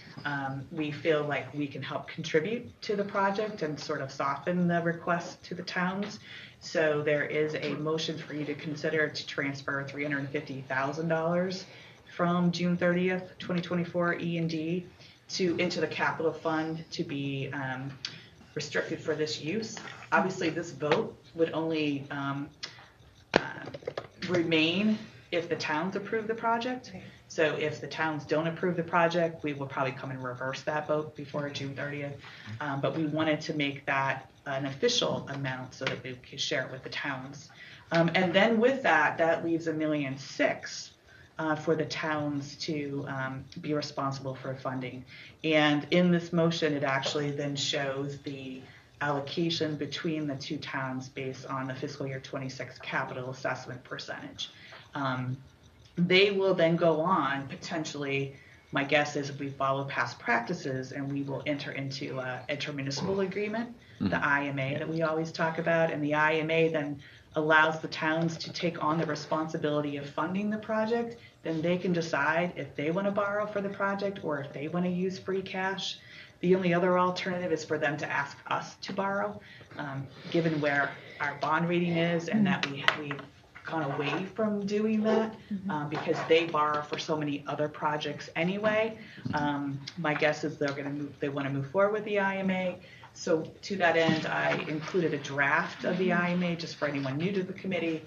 we feel like we can help contribute to the project and sort of soften the request to the towns. So there is a motion for you to consider to transfer $350,000 from June 30th, 2024 E&D into the capital fund to be restricted for this use. Obviously, this vote would only remain if the towns approve the project. So if the towns don't approve the project, we will probably come and reverse that vote before June 30th. But we wanted to make that an official amount so that we could share it with the towns. And then with that, that leaves $1.6 million for the towns to be responsible for funding. And in this motion, it actually then shows the allocation between the two towns based on the fiscal year 26 capital assessment percentage. They will then go on potentially, my guess is if we follow past practices, and we will enter into an intermunicipal agreement, the IMA that we always talk about, and the IMA then allows the towns to take on the responsibility of funding the project. Then they can decide if they want to borrow for the project or if they want to use free cash. The only other alternative is for them to ask us to borrow, given where our bond rating is, and that we've gone away from doing that because they borrow for so many other projects anyway. My guess is they want to move forward with the IMA. So to that end, I included a draft of the IMA just for anyone new to the committee.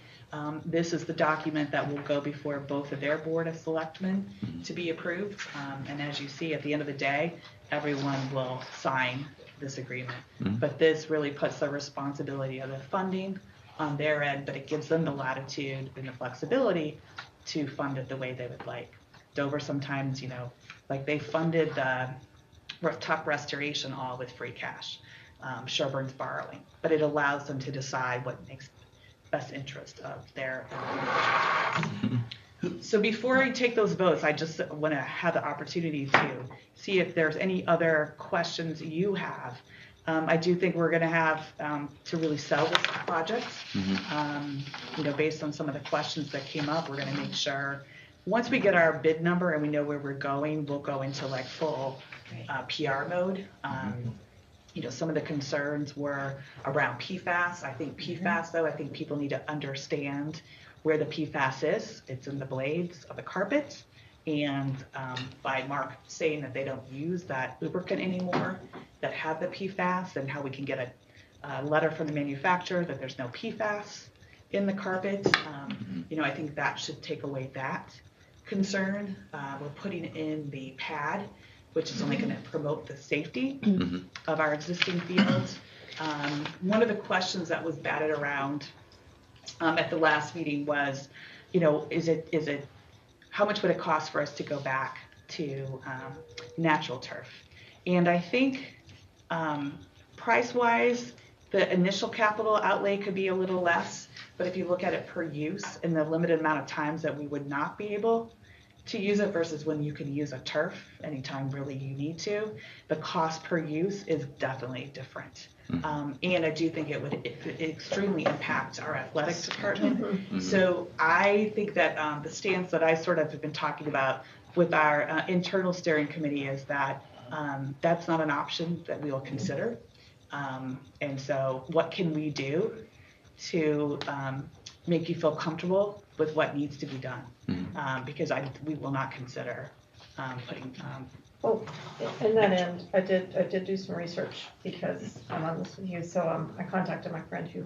This is the document that will go before both of their board of selectmen to be approved. And as you see, at the end of the day, everyone will sign this agreement. But this really puts the responsibility of the funding on their end, but it gives them the latitude and the flexibility to fund it the way they would like. Dover sometimes, you know, like they funded the rooftop restoration all with free cash. Sherborn's borrowing, but it allows them to decide what makes best interest of their So before I take those votes, I just want to have the opportunity to see if there's any other questions you have. I do think we're going to have to really sell this project. You know, based on some of the questions that came up, we're going to make sure once we get our bid number and we know where we're going, we'll go into like full PR mode. You know, some of the concerns were around PFAS. I think PFAS, though, I think people need to understand where the PFAS is. It's in the blades of the carpet. And by Mark saying that they don't use that lubricant anymore that have the PFAS, and how we can get a letter from the manufacturer that there's no PFAS in the carpet, you know, I think that should take away that concern. We're putting in the pad, which is only going to promote the safety of our existing fields. One of the questions that was batted around at the last meeting was, you know, is it how much would it cost for us to go back to natural turf? And I think price-wise, the initial capital outlay could be a little less, but if you look at it per use and the limited amount of times that we would not be able to use it versus when you can use a turf anytime really you need to, the cost per use is definitely different. And I do think it would extremely impact our athletic department. So I think that the stance that I sort of have been talking about with our internal steering committee is that that's not an option that we will consider. And so what can we do to make you feel comfortable with what needs to be done? Because we will not consider putting Well, in that end, I did do some research because I'm on this with you, so I contacted my friend who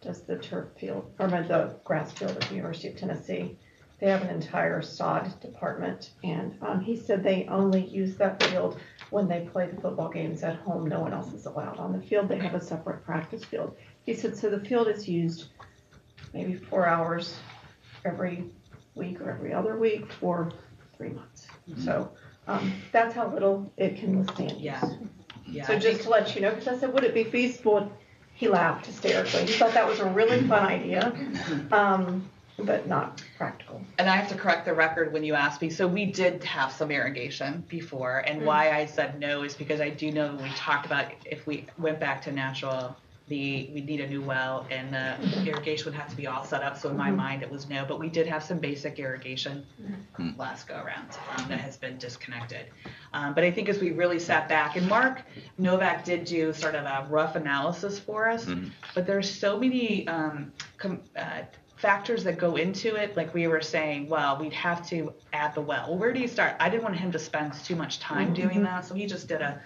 does the turf field, or the grass field at the University of Tennessee. They have an entire sod department, and he said they only use that field when they play the football games at home. No one else is allowed on the field. They have a separate practice field. He said, so the field is used maybe 4 hours every week or every other week for 3 months. So that's how little it can withstand. Yeah. Yeah. So just to let you know, because I said, would it be feasible? He laughed hysterically. He thought that was a really fun idea, but not practical. And I have to correct the record when you asked me. So we did have some irrigation before, and why I said no is because I do know when we talked about if we went back to natural, we'd need a new well, and the irrigation would have to be all set up. So in my mind, it was no. But we did have some basic irrigation last go around that has been disconnected. But I think as we really sat back, and Mark Novak did do sort of a rough analysis for us, but there's so many factors that go into it. Like we were saying, well, we'd have to add the well. Well, where do you start? I didn't want him to spend too much time doing that, so he just did a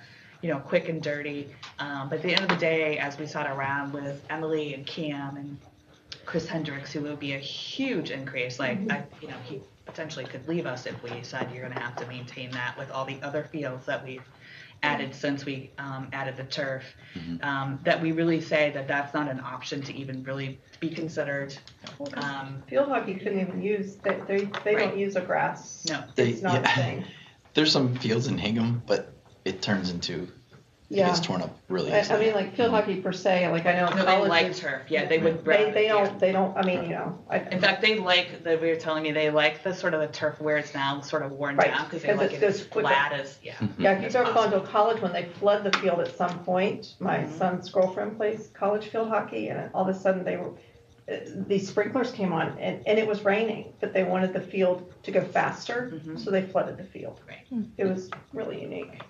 quick and dirty. But at the end of the day, as we sat around with Emily and Cam and Chris Hendricks, who would be a huge increase, he potentially could leave us if we said you're going to have to maintain that with all the other fields that we've added since we added the turf, that we really say that that's not an option to even really be considered. Field hockey couldn't even use, they don't use a grass. No. It's not a thing. There's some fields in Hingham, but it turns into, it gets torn up really easily. I mean, like field hockey per se, like I know No, they colleges, like turf. Yeah, they would. they don't, I mean, In fact, they like we were telling me they like the sort of the turf where it's now sort of worn down because they like it as flat as Yeah, if you've ever gone to a college when they flood the field at some point, my son's girlfriend plays college field hockey, and all of a sudden these sprinklers came on, and it was raining, but they wanted the field to go faster, so they flooded the field. Right. It was really unique.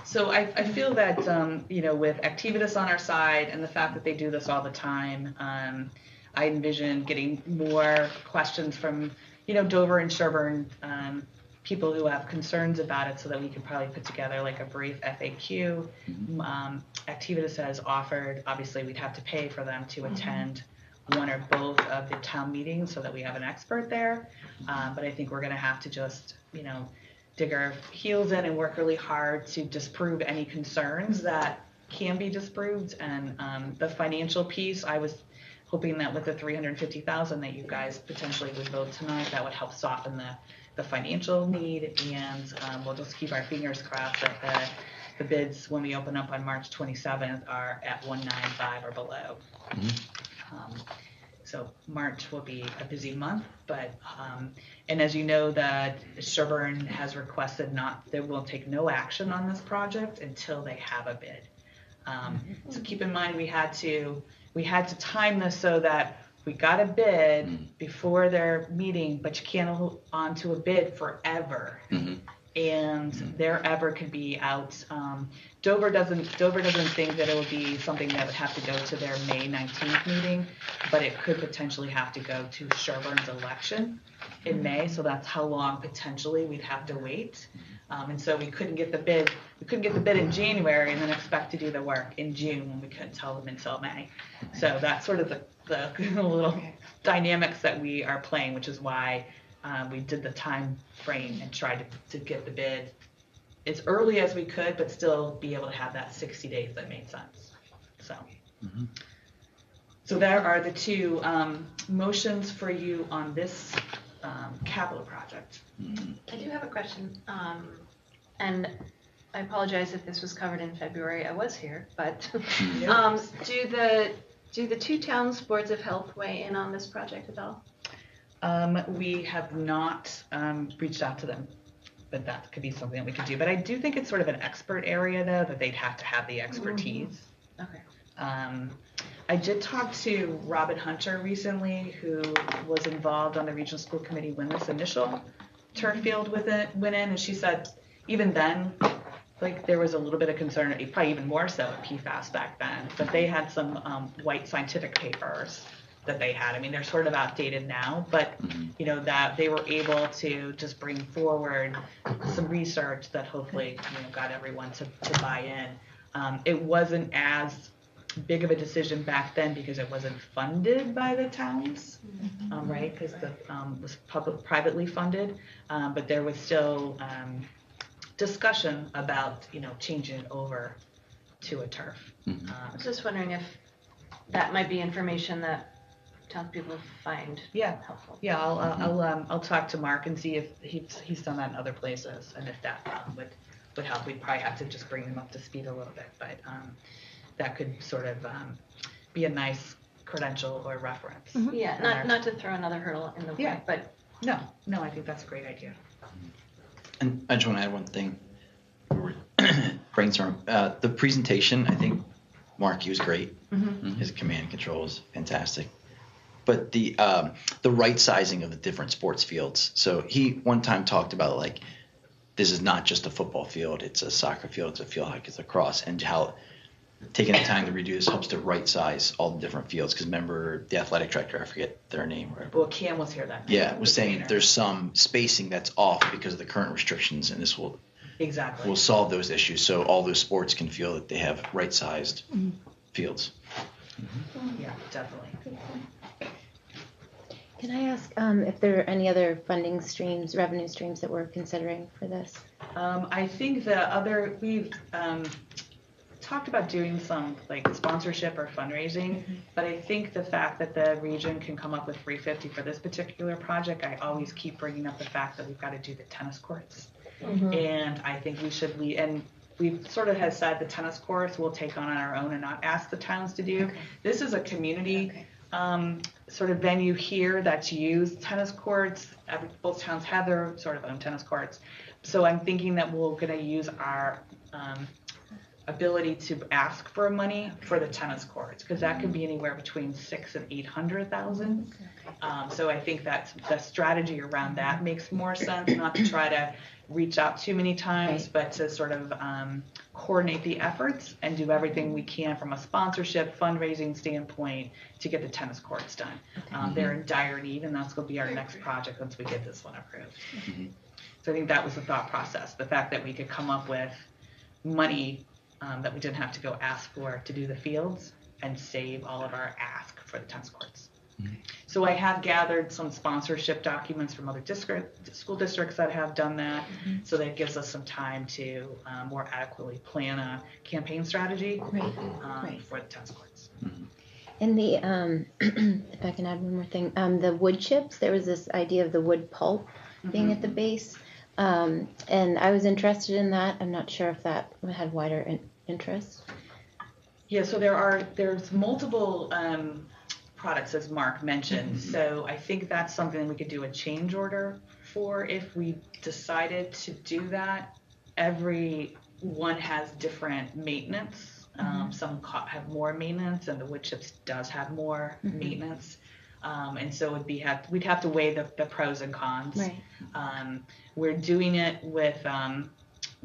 So I feel that with Activitas on our side and the fact that they do this all the time, I envision getting more questions from Dover and Sherborn people who have concerns about it, so that we could probably put together like a brief FAQ. Activitas has offered, obviously we'd have to pay for them to attend one or both of the town meetings so that we have an expert there, but I think we're going to have to just dig our heels in and work really hard to disprove any concerns that can be disproved. And the financial piece, I was hoping that with the $350,000 that you guys potentially would vote tonight, that would help soften the financial need. And we'll just keep our fingers crossed that the bids when we open up on March 27th are at 195 or below. So March will be a busy month, but and as you know, that Sherborn has requested they will take no action on this project until they have a bid. So keep in mind we had to time this so that we got a bid before their meeting, but you can't hold on to a bid forever. And their ever could be out. Dover doesn't think that it would be something that would have to go to their May 19th meeting, but it could potentially have to go to Sherborn's election in May. So that's how long potentially we'd have to wait. And so we couldn't get the bid. We couldn't get the bid in January and then expect to do the work in June when we couldn't tell them until May. So that's sort of the little dynamics that we are playing, which is why we did the time frame and tried to get the bid as early as we could, but still be able to have that 60 days that made sense. So there are the two motions for you on this capital project. I do have a question, and I apologize if this was covered in February. I was here, but do the two towns' boards of health weigh in on this project at all? We have not reached out to them, but that could be something that we could do. But I do think it's sort of an expert area, though, that they'd have to have the expertise. Okay. I did talk to Robin Hunter recently, who was involved on the regional school committee when this initial turf field went in, and she said even then, like there was a little bit of concern, probably even more so at PFAS back then, but they had some white scientific papers that they had. I mean, they're sort of outdated now, but you know, that they were able to just bring forward some research that hopefully, you know, got everyone to buy in. It wasn't as big of a decision back then because it wasn't funded by the towns, right? Because the was privately funded, but there was still discussion about, you know, changing it over to a turf. I was just wondering if that might be information that townspeople find helpful. Yeah, I'll talk to Mark and see if he's done that in other places, and if that would help. We'd probably have to just bring them up to speed a little bit, but that could sort of be a nice credential or reference. Yeah, not to throw another hurdle in the way, but no, I think that's a great idea. And I just want to add one thing. Brainstorm. The presentation, I think, Mark, he was great. His command and control was fantastic. But the right sizing of the different sports fields. So he one time talked about, like, this is not just a football field, it's a soccer field, it's a field hockey, it's a lacrosse, and how taking the time to redo this helps to right size all the different fields. Because remember, the athletic director, I forget their name. Right? Well, Cam was here that night. Yeah, was saying there's some spacing that's off because of the current restrictions, and this will solve those issues, so all those sports can feel that they have right-sized fields. Yeah, definitely. Can I ask if there are any other funding streams, revenue streams that we're considering for this? I think we've talked about doing some like sponsorship or fundraising, but I think the fact that the region can come up with $350 for this particular project, I always keep bringing up the fact that we've got to do the tennis courts. And I think we should and we sort of have said the tennis courts we'll take on our own and not ask the towns to do. This is a community sort of venue here that's used tennis courts. Both towns have their sort of own tennis courts. So I'm thinking that we're going to use our ability to ask for money for the tennis courts, because that could be anywhere between $600,000 and $800,000. So I think that the strategy around that makes more sense, not to try to reach out too many times, but to sort of coordinate the efforts and do everything we can from a sponsorship, fundraising standpoint to get the tennis courts done. They're in dire need, and that's going to be our next project once we get this one approved. So I think that was the thought process, the fact that we could come up with money that we didn't have to go ask for to do the fields and save all of our ask for the tennis courts. So I have gathered some sponsorship documents from other school districts that have done that, so that gives us some time to more adequately plan a campaign strategy for the tennis courts. And the, if I can add one more thing, the wood chips, there was this idea of the wood pulp being at the base, and I was interested in that. I'm not sure if that had wider interest. Yeah, so there's multiple products, as Mark mentioned. So I think that's something we could do a change order for if we decided to do that. Every one has different maintenance. Some have more maintenance, and the wood chips does have more maintenance. And so we'd have to weigh the pros and cons. Right. We're doing it with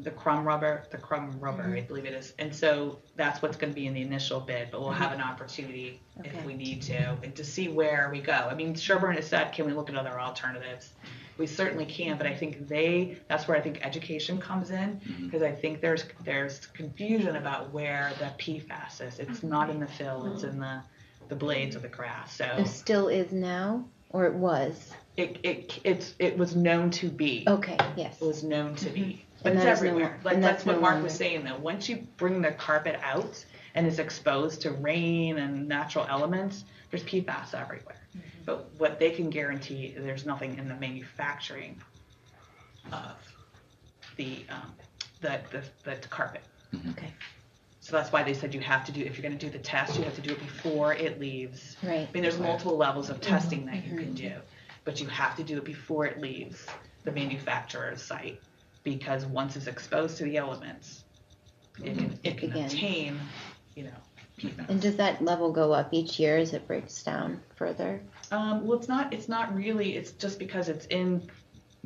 the crumb rubber, I believe it is. And so that's what's going to be in the initial bid, but we'll have an opportunity if we need to, and to see where we go. I mean, Sherborn has said, can we look at other alternatives? We certainly can, but I think that's where I think education comes in, because I think there's confusion about where the PFAS is. It's not in the fill, it's in the blades of the grass. So It still is now, or it was? It was known to be. Okay, yes. It was known to be. But And it's that is everywhere. no- and That's what no Mark longer. was saying, though. Once you bring the carpet out and it's exposed to rain and natural elements, there's PFAS everywhere. But what they can guarantee is there's nothing in the manufacturing of the carpet. Okay. So that's why they said you have to do, if you're going to do the test, you have to do it before it leaves. Right. I mean, there's multiple levels of testing that you can do, but you have to do it before it leaves the manufacturer's site, because once it's exposed to the elements, it can obtain, PFAS. And does that level go up each year as it breaks down further? Well, it's not really. It's just because it's in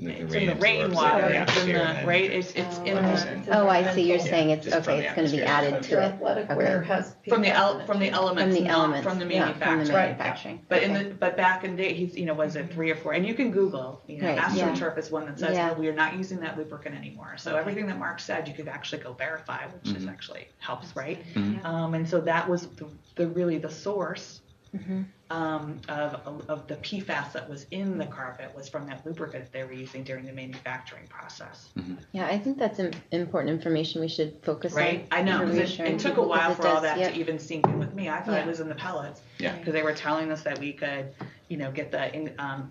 it's in the rainwater, Yeah, it's in the, right, it's in the, Oh, I see, you're Yeah, saying it's, just from okay, the it's gonna be atmosphere. added The to it. athletic Okay. wear has. from the PFAS in it, from the too. elements, From the not elements, from the not from the manufacturing. manufacturing. But Okay. but back in the day, he's, was it 3 or 4? And you can Google, Right, yeah. AstroTurf is one that says, Yeah. no, we are not using that lubricant anymore. So everything that Mark said, you could actually go verify, which is actually helps, right? And so that was really the source of the PFAS that was in the carpet was from that lubricant they were using during the manufacturing process. Yeah, I think that's important information we should focus on. Right, I know, for 'cause reassuring it took a people, 'cause while it for all does- that yep. to even sink in with me. I thought Yeah. it was in the pellets. Yeah. Because they were telling us that we could, get the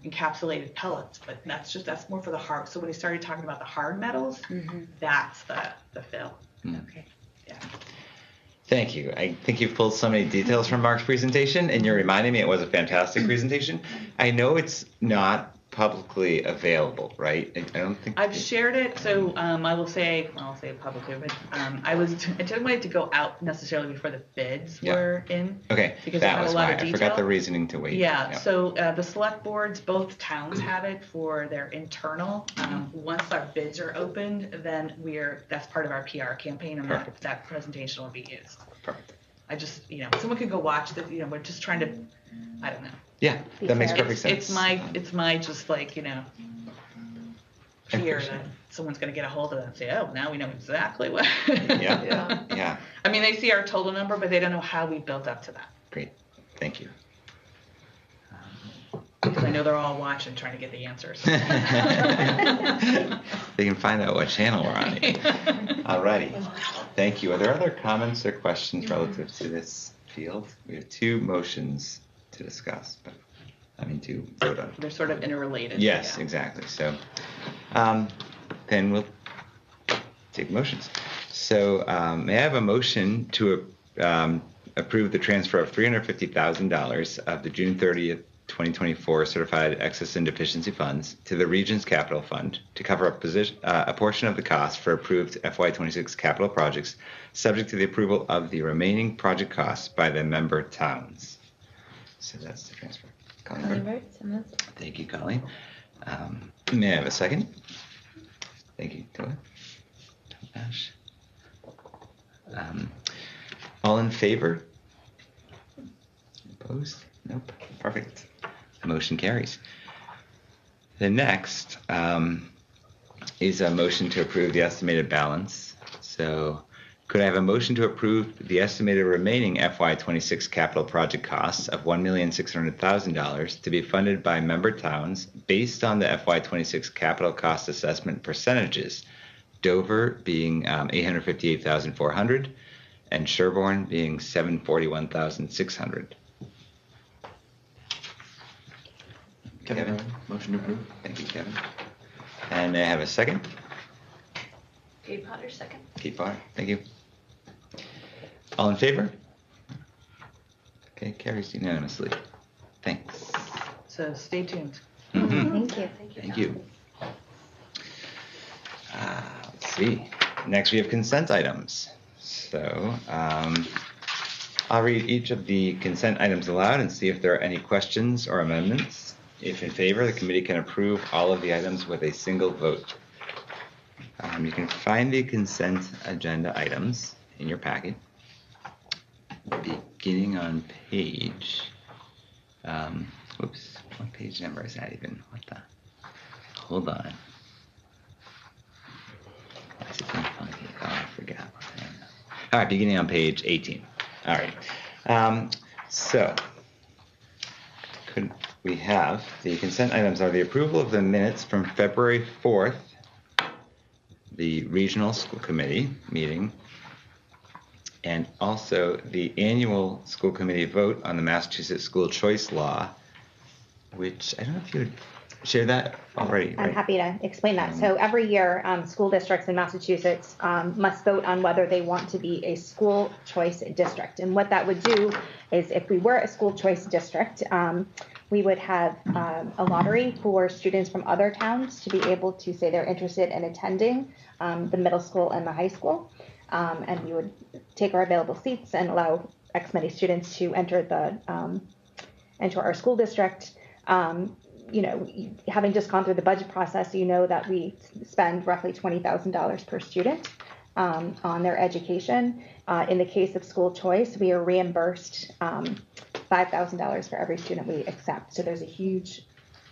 encapsulated pellets, but that's more for the hard. So when he started talking about the hard metals, that's the fill. Okay. Yeah. Thank you. I think you've pulled so many details from Mark's presentation, and you're reminding me it was a fantastic presentation. I know it's not publicly available, right? I don't think I've shared it, so I'll say it publicly, but I didn't want it to go out necessarily before the bids were in. Okay, because that it had was a lot why. of I detail. forgot the reasoning to wait. Yeah, so the select boards, both towns have it for their internal. Once our bids are opened, then that's part of our PR campaign, and Perfect. that presentation will be used. Perfect. I just, someone could go watch the, we're just trying to, I don't know. Yeah, that makes perfect sense. It's my just like, fear that someone's going to get a hold of it and say, oh, now we know exactly what. Yeah. Yeah. I mean, they see our total number, but they don't know how we built up to that. Great. Thank you. Because I know they're all watching, trying to get the answers. They can find out what channel we're on. Alrighty. Thank you. Are there other comments or questions relative to this field? We have 2 motions to discuss, but to vote on. They're sort of interrelated. Yes, yeah. exactly. So then we'll take motions. So may I have a motion to approve the transfer of $350,000 of the June 30th, 2024 certified excess and deficiency funds to the Region's Capital Fund to cover a portion of the cost for approved FY26 capital projects, subject to the approval of the remaining project costs by the member towns. So that's the transfer. Colleen Burt, so moved. Thank you, Colleen. May I have a second? Thank you, Toa. Ash. All in favor? Opposed? Nope. Perfect. The motion carries. The next is a motion to approve the estimated balance. So could I have a motion to approve the estimated remaining FY26 capital project costs of $1,600,000 to be funded by member towns based on the FY26 capital cost assessment percentages, Dover being $858,400 and Sherborn being $741,600. Kevin? Motion to approve. Thank you, Kevin. And may I have a second? Kate Potter, second. Kate Potter, thank you. All in favor? Okay, carries unanimously. Thanks. So stay tuned. Thank you. Thank you. Let's see. Next, we have consent items. So I'll read each of the consent items aloud and see if there are any questions or amendments. If in favor, the committee can approve all of the items with a single vote. You can find the consent agenda items in your packet, beginning on page, whoops, what page number is that even? What the? Hold on. Why is it being funky? Oh, I forgot. All right, beginning on page 18. All right. So, we have the consent items are the approval of the minutes from February 4th, the regional school committee meeting, and also the annual school committee vote on the Massachusetts school choice law, which I don't know if you would share that already. I'm right? happy to explain that. So every year, school districts in Massachusetts must vote on whether they want to be a school choice district. And what that would do is if we were a school choice district, we would have a lottery for students from other towns to be able to say they're interested in attending the middle school and the high school. And we would take our available seats and allow X many students to enter our school district. having just gone through the budget process, you know that we spend roughly $20,000 per student on their education. In the case of school choice, we are reimbursed $5,000 for every student we accept. So there's a huge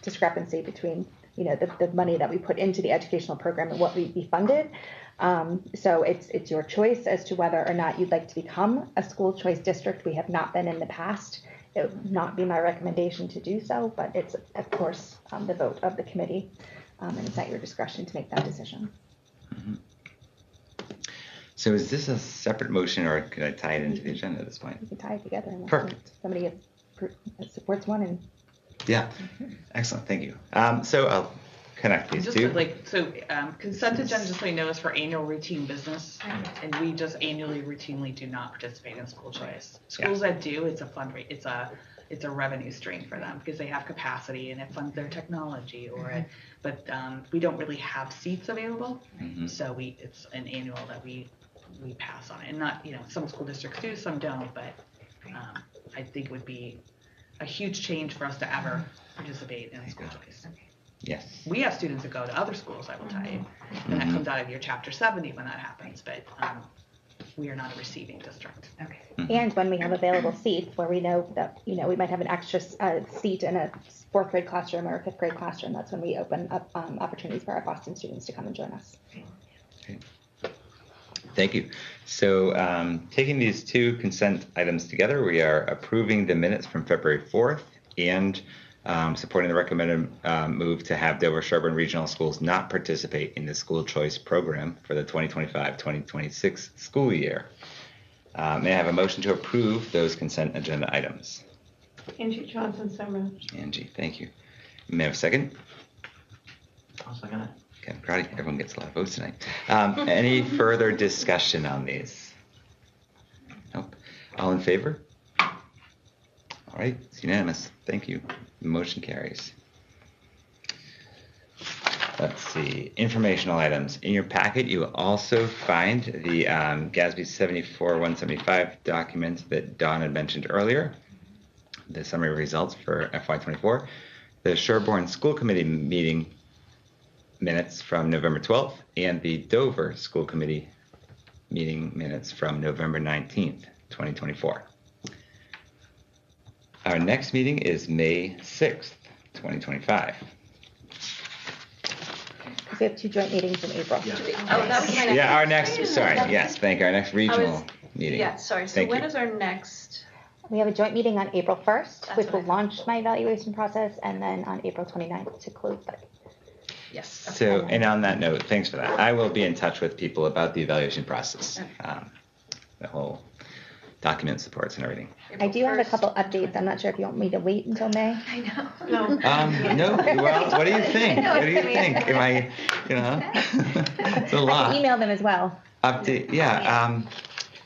discrepancy between the money that we put into the educational program and what we funded. So it's your choice as to whether or not you'd like to become a school choice district. We have not been in the past. It would not be my recommendation to do so, but it's of course the vote of the committee, and it's at your discretion to make that decision. Mm-hmm. So is this a separate motion, or could I tie it into the agenda at this point? You can tie it together. Perfect. Somebody supports one and. Yeah, excellent, thank you. So I'll connect these two. Consent agenda, just so you know, is for annual routine business, and we just annually routinely do not participate in school choice. Schools that do, it's a fundraiser, it's a revenue stream for them because they have capacity and it funds their technology but we don't really have seats available, so it's an annual that we pass on it, and not some school districts do, some don't, but I think it would be a huge change for us to ever participate in a school choice. Yes. We have students that go to other schools, I will tell you, and that comes out of your Chapter 70 when that happens, but we are not a receiving district. Okay. And when we have available seats where we know that, we might have an extra seat in a 4th grade classroom or a 5th grade classroom, that's when we open up opportunities for our Boston students to come and join us. Okay. Thank you. So taking these two consent items together, we are approving the minutes from February 4th and supporting the recommended move to have Dover-Sherborn Regional Schools not participate in the school choice program for the 2025-2026 school year. May I have a motion to approve those consent agenda items? Angie Johnson, so moved. Angie, thank you. May I have a second? I'll second it. Okay, proud everyone gets a lot of votes tonight. Any further discussion on these? Nope. All in favor? All right, it's unanimous. Thank you. The motion carries. Let's see, informational items. In your packet, you will also find the GASB 74-175 document that Dawn had mentioned earlier, the summary results for FY24, the Sherborn School Committee meeting minutes from November 12th, and the Dover School Committee meeting minutes from November 19th, 2024. Our next meeting is May 6th, 2025. We have 2 joint meetings in April. Oh, that was my next. Yeah, our next, sorry, yes, thank you, our next regional meeting. Yeah, sorry. So Thank when you. is our next? We have a joint meeting on April 1st, That's which what will I thought. launch my evaluation process, and then on April 29th to close that. Yes. So, and on that note, thanks for that. I will be in touch with people about the evaluation process, the whole document supports and everything. I do have a couple updates. I'm not sure if you want me to wait until May. I know. No, well, what do you think? What do you think? Am I, it's a I lot. can email them as well. Update, yeah.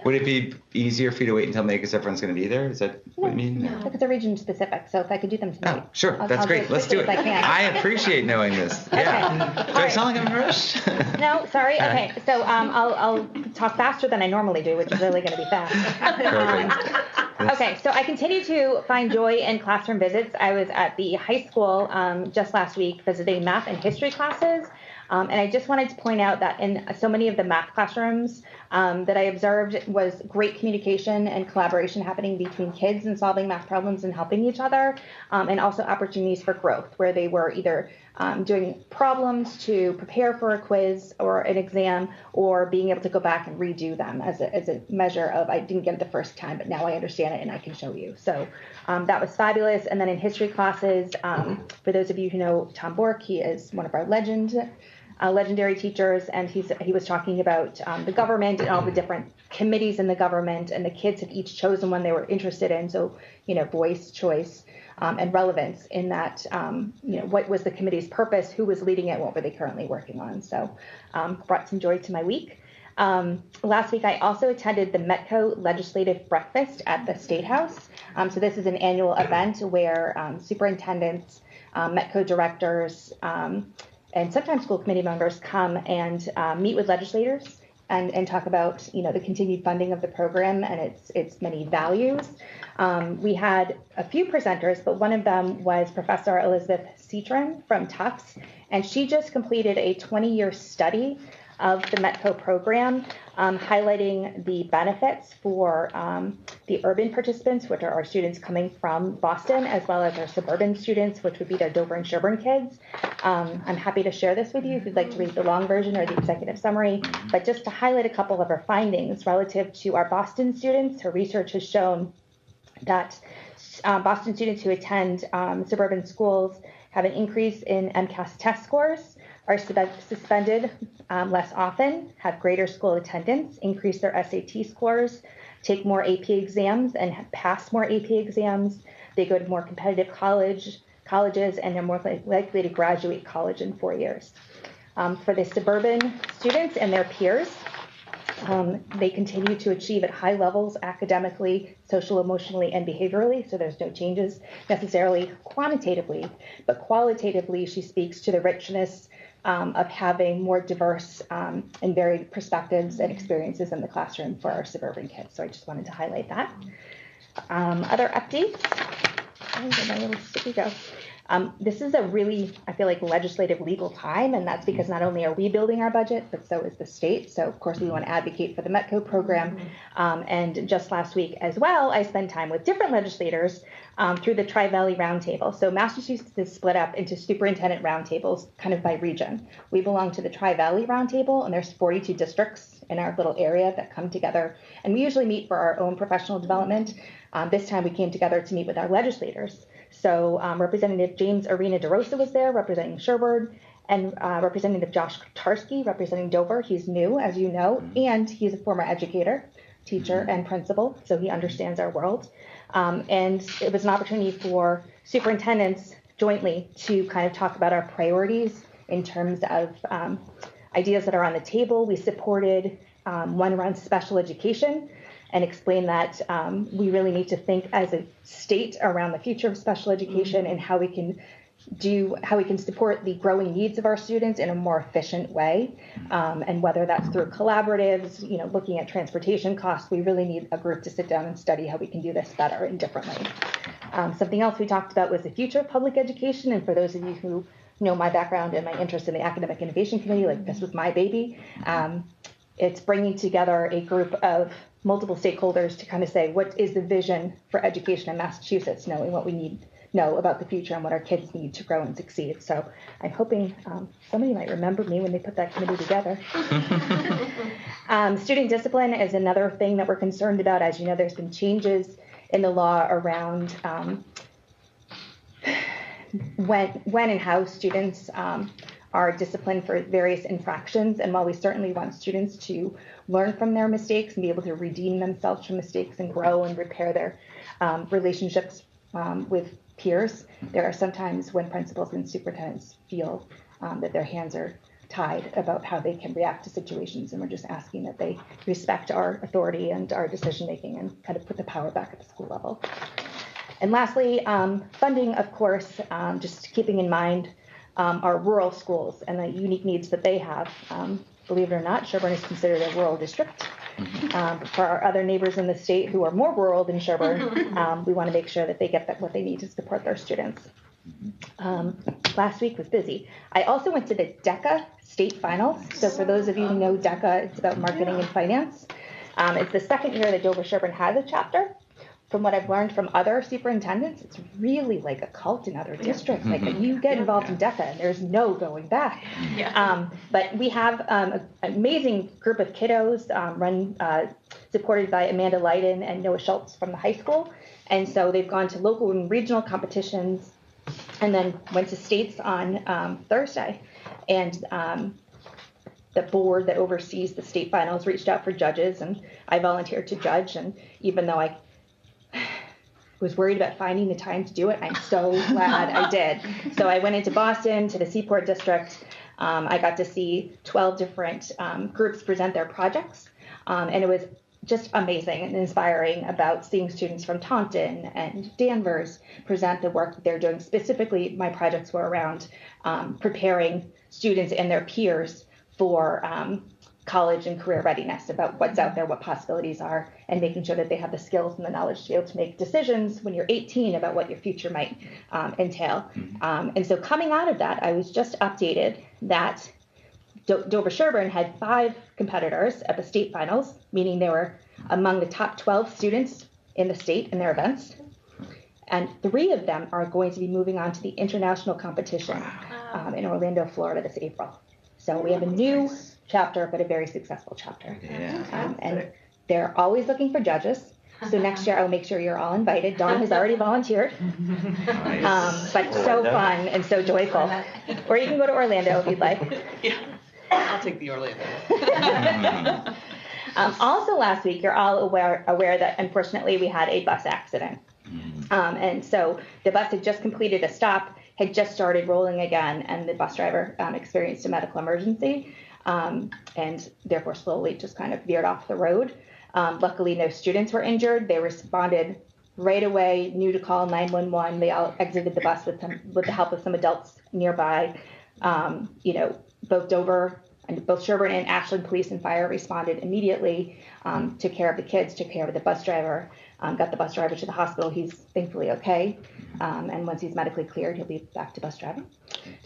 Would it be easier for you to wait until May because everyone's going to be there? Is that what you mean? No, because they're region specific, so if I could do them tonight. Oh, sure. That's I'll great. do Let's do it. as quickly as I can. I appreciate knowing this. Yeah. Okay. Do I sound like I'm in a rush? No, sorry. Okay, so I'll talk faster than I normally do, which is really going to be fast. Perfect. Okay, so I continue to find joy in classroom visits. I was at the high school just last week visiting math and history classes. And I just wanted to point out that in so many of the math classrooms that I observed was great communication and collaboration happening between kids and solving math problems and helping each other, and also opportunities for growth where they were either doing problems to prepare for a quiz or an exam, or being able to go back and redo them as a measure of, I didn't get it the first time, but now I understand it and I can show you. So that was fabulous. And then in history classes, for those of you who know Tom Bork, he is one of our legendary teachers, and he was talking about the government and all the different committees in the government, and the kids have each chosen one they were interested in. So, voice, choice, and relevance in that, what was the committee's purpose, who was leading it, what were they currently working on. So brought some joy to my week. Last week, I also attended the Metco Legislative Breakfast at the State House. So this is an annual event where superintendents, Metco directors, and sometimes school committee members come and meet with legislators and talk about, the continued funding of the program and its many values. We had a few presenters, but one of them was Professor Elizabeth Citron from Tufts, and she just completed a 20-year study of the METCO program, highlighting the benefits for the urban participants, which are our students coming from Boston, as well as our suburban students, which would be the Dover and Sherborn kids. I'm happy to share this with you if you'd like to read the long version or the executive summary, but just to highlight a couple of our findings relative to our Boston students. Her research has shown that Boston students who attend suburban schools have an increase in MCAS test scores, are suspended less often, have greater school attendance, increase their SAT scores, take more AP exams and pass more AP exams. They go to more competitive colleges, and they're more likely to graduate college in 4 years. For the suburban students and their peers, they continue to achieve at high levels academically, social, emotionally, and behaviorally. So there's no changes necessarily quantitatively, but qualitatively, she speaks to the richness of having more diverse and varied perspectives and experiences in the classroom for our suburban kids. So I just wanted to highlight that. Other updates. Oh, my little sticky go. This is a really, I feel like, legislative legal time, and that's because not only are we building our budget, but so is the state. So, of course, we want to advocate for the METCO program. And just last week as well, I spent time with different legislators through the Tri-Valley Roundtable. So Massachusetts is split up into superintendent roundtables kind of by region. We belong to the Tri-Valley Roundtable, and there's 42 districts in our little area that come together. And we usually meet for our own professional development. This time we came together to meet with our legislators. So Representative James Arena DeRosa was there, representing Sherborn, and Representative Josh Tarski, representing Dover. He's new, as you know, and he's a former educator, teacher, and principal, so he understands our world. And it was an opportunity for superintendents jointly to kind of talk about our priorities in terms of ideas that are on the table. We supported one around special education, and explain that we really need to think as a state around the future of special education and how we can support the growing needs of our students in a more efficient way, and whether that's through collaboratives, looking at transportation costs. We really need a group to sit down and study how we can do this better and differently. Something else we talked about was the future of public education, and for those of you who know my background and my interest in the Academic Innovation Committee, like this was my baby. It's bringing together a group of multiple stakeholders to kind of say, what is the vision for education in Massachusetts, knowing what we know about the future and what our kids need to grow and succeed. So I'm hoping somebody might remember me when they put that committee together. Student discipline is another thing that we're concerned about. As you know, there's been changes in the law around when and how students are disciplined for various infractions. And while we certainly want students to learn from their mistakes and be able to redeem themselves from mistakes and grow and repair their relationships with peers, there are sometimes when principals and superintendents feel that their hands are tied about how they can react to situations. And we're just asking that they respect our authority and our decision making and kind of put the power back at the school level. And lastly, funding, of course, just keeping in mind our rural schools and the unique needs that they have. Believe it or not, Sherborn is considered a rural district. For our other neighbors in the state who are more rural than Sherborn, we want to make sure that they get what they need to support their students. Last week was busy. I also went to the DECA state finals. So for those of you who know DECA, it's about marketing and finance. It's the second year that Dover-Sherborn has a chapter. From what I've learned from other superintendents, it's really like a cult in other districts. Like you get involved in DECA and there's no going back. But we have an amazing group of kiddos supported by Amanda Leiden and Noah Schultz from the high school. And so they've gone to local and regional competitions and then went to states on Thursday. And the board that oversees the state finals reached out for judges, and I volunteered to judge. And even though I was worried about finding the time to do it, I'm so glad I did. So I went into Boston to the Seaport District. I got to see 12 different groups present their projects. And it was just amazing and inspiring about seeing students from Taunton and Danvers present the work that they're doing. Specifically, my projects were around preparing students and their peers for college and career readiness, about what's out there, what possibilities are, and making sure that they have the skills and the knowledge to be able to make decisions when you're 18 about what your future might entail. And so coming out of that, I was just updated that Dover-Sherborn had 5 competitors at the state finals, meaning they were among the top 12 students in the state in their events. And 3 of them are going to be moving on to the international competition in Orlando, Florida this April. So we have a new chapter, but a very successful chapter. And they're always looking for judges. So next year I'll make sure you're all invited. Dawn has already volunteered. But so fun and so joyful. Or you can go to Orlando if you'd like. Yeah, I'll take the Orlando. Also last week, you're all aware that unfortunately we had a bus accident. And so the bus had just completed a stop, had just started rolling again, and the bus driver experienced a medical emergency, and therefore slowly just kind of veered off the road. Luckily, no students were injured. They responded right away, knew to call 911. They all exited the bus with the help of some adults nearby. Both Dover-Sherborn and Ashland Police and Fire responded immediately, took care of the kids, took care of the bus driver, got the bus driver to the hospital. He's thankfully okay. And once he's medically cleared, he'll be back to bus driving.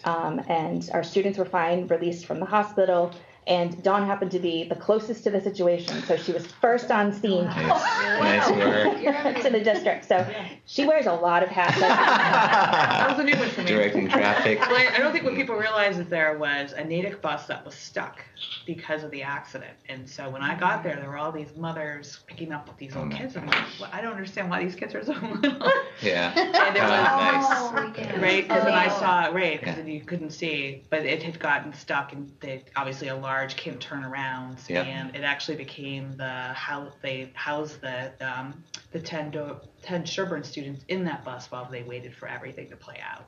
And our students were fine, released from the hospital. And Dawn happened to be the closest to the situation, so she was first on scene Nice work. to the district. So she wears a lot of hats. That was a new one for me. Directing traffic. Well, I don't think what people realized is there was a Natick bus that was stuck because of the accident. And so when I got there were all these mothers picking up these little kids. And I'm like, well, I don't understand why these kids are so little. Yeah. And there was, Nice. right, because then I saw it, right, because you couldn't see, but it had gotten stuck, and obviously a large can't turn around, and it actually became they housed the 10 Sherborn students in that bus while they waited for everything to play out.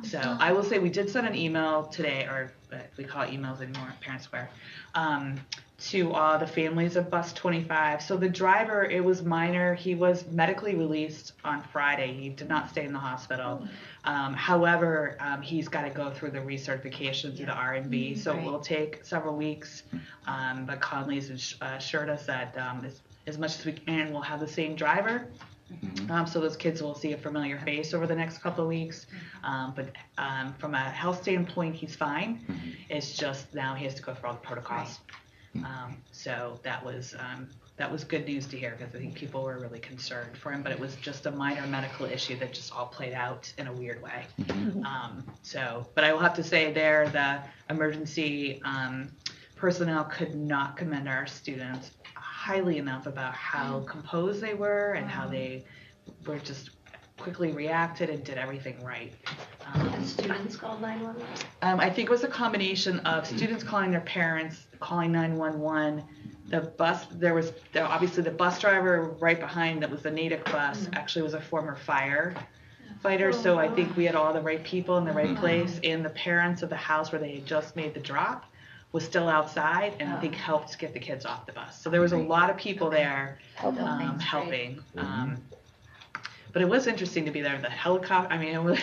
So I will say we did send an email today, or we call it emails anymore, Parent Square, to all the families of bus 25. So the driver, it was minor. He was medically released on Friday. He did not stay in the hospital. However, he's got to go through the recertification through the R&B, so it will take several weeks. But Conley's assured us that as much as we can, we'll have the same driver. So those kids will see a familiar face over the next couple of weeks. But from a health standpoint, he's fine. It's just now he has to go through all the protocols. So that was good news to hear, because I think people were really concerned for him, but it was just a minor medical issue that just all played out in a weird way. But I will have to say there, the emergency personnel could not commend our students highly enough about how composed they were and how they were just quickly reacted and did everything right. The students called 911? I think it was a combination of students calling their parents, calling 911. The bus, obviously the bus driver right behind that was the Natick bus actually was a former firefighter. So I think we had all the right people in the right place, and the parents of the house where they had just made the drop was still outside, and I think helped get the kids off the bus. So there was a lot of people there helping. But it was interesting to be there. The helicopter. I mean, it was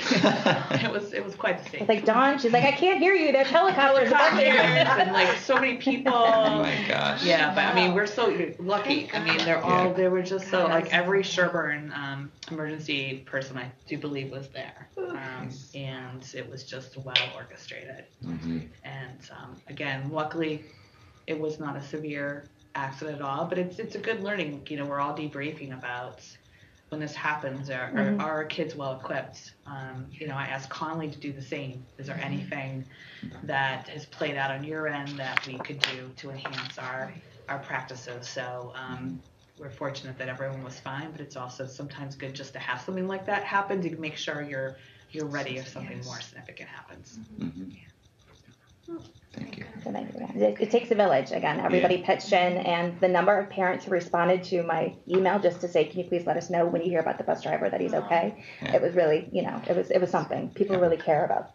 quite the scene. It's like Dawn. She's like, I can't hear you. There's helicopters up there. And like so many people. Oh my gosh. Yeah, but I mean, we're so lucky. I mean, they were just so, like, every Sherborn emergency person, I do believe, was there. And it was just well orchestrated. And again, luckily, it was not a severe accident at all. But it's a good learning. We're all debriefing about, when this happens, are our kids well equipped? I asked Conley to do the same. Is there anything that has played out on your end that we could do to enhance our practices? So we're fortunate that everyone was fine, but it's also sometimes good just to have something like that happen to make sure you're ready if something more significant happens. Thank you. It takes a village. Again, everybody pitched in, and the number of parents who responded to my email just to say, can you please let us know when you hear about the bus driver that he's okay? It was really, it was something. People really care about,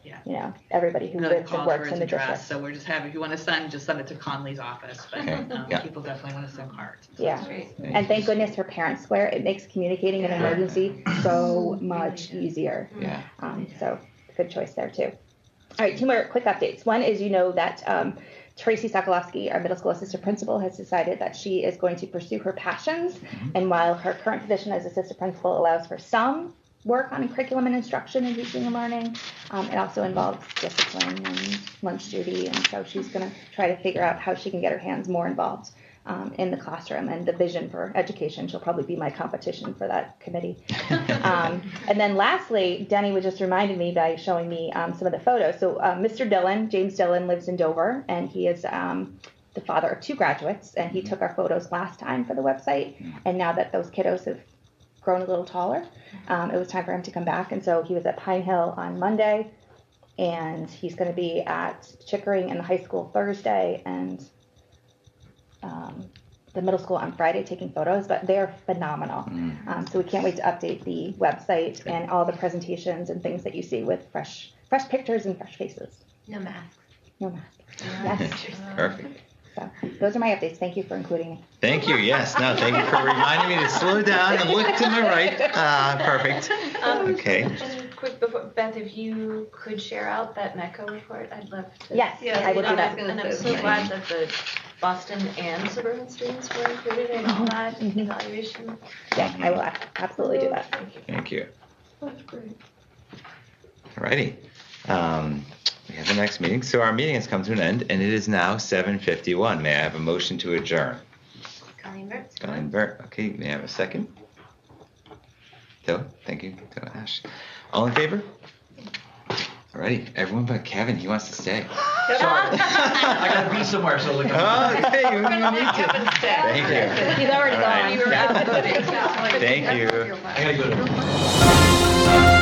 everybody who lives and works in the district. So we're just having, if you want to send it to Conley's office, but people definitely want to send cards. Yeah, and thank goodness for Parent Square. It makes communicating an emergency so much easier. So good choice there too. All right, 2 more quick updates. One is, that Tracy Sokolowski, our middle school assistant principal, has decided that she is going to pursue her passions. And while her current position as assistant principal allows for some work on curriculum and instruction and teaching and learning, it also involves discipline and lunch duty. And so she's going to try to figure out how she can get her hands more involved in the classroom and the vision for education. She'll probably be my competition for that committee. And then lastly, Denny was just reminded me by showing me some of the photos. So Mr. Dillon, James Dillon, lives in Dover, and he is the father of 2 graduates, and he took our photos last time for the website. And now that those kiddos have grown a little taller, it was time for him to come back. And so he was at Pine Hill on Monday, and he's going to be at Chickering in the high school Thursday, and the middle school on Friday taking photos, but they're phenomenal. So we can't wait to update the website and all the presentations and things that you see with fresh pictures and fresh faces. No masks. No mask. Yes. Perfect. So those are my updates. Thank you for including me. Thank you. Yes. No, thank you for reminding me to slow down and look to my right. Perfect. Okay. Just quick before, Beth, if you could share out that MECO report, I'd love to. Yes, Yeah, I will do that. And I'm so glad that the Boston and suburban students were included in all that evaluation. Yeah, I will absolutely do that. Thank you. That's great. Alrighty. We have the next meeting. So our meeting has come to an end, and it is now 7:51. May I have a motion to adjourn? Colleen Burt. Colleen Burt. Okay. May I have a second? Dylan. Thank you. Dylan Ash. All in favor? Alrighty. Everyone but Kevin. He wants to stay. I gotta be somewhere, so look. Okay. You need to. Thank you. He's already All right. gone. You were out voting. Thank you. I gotta go to.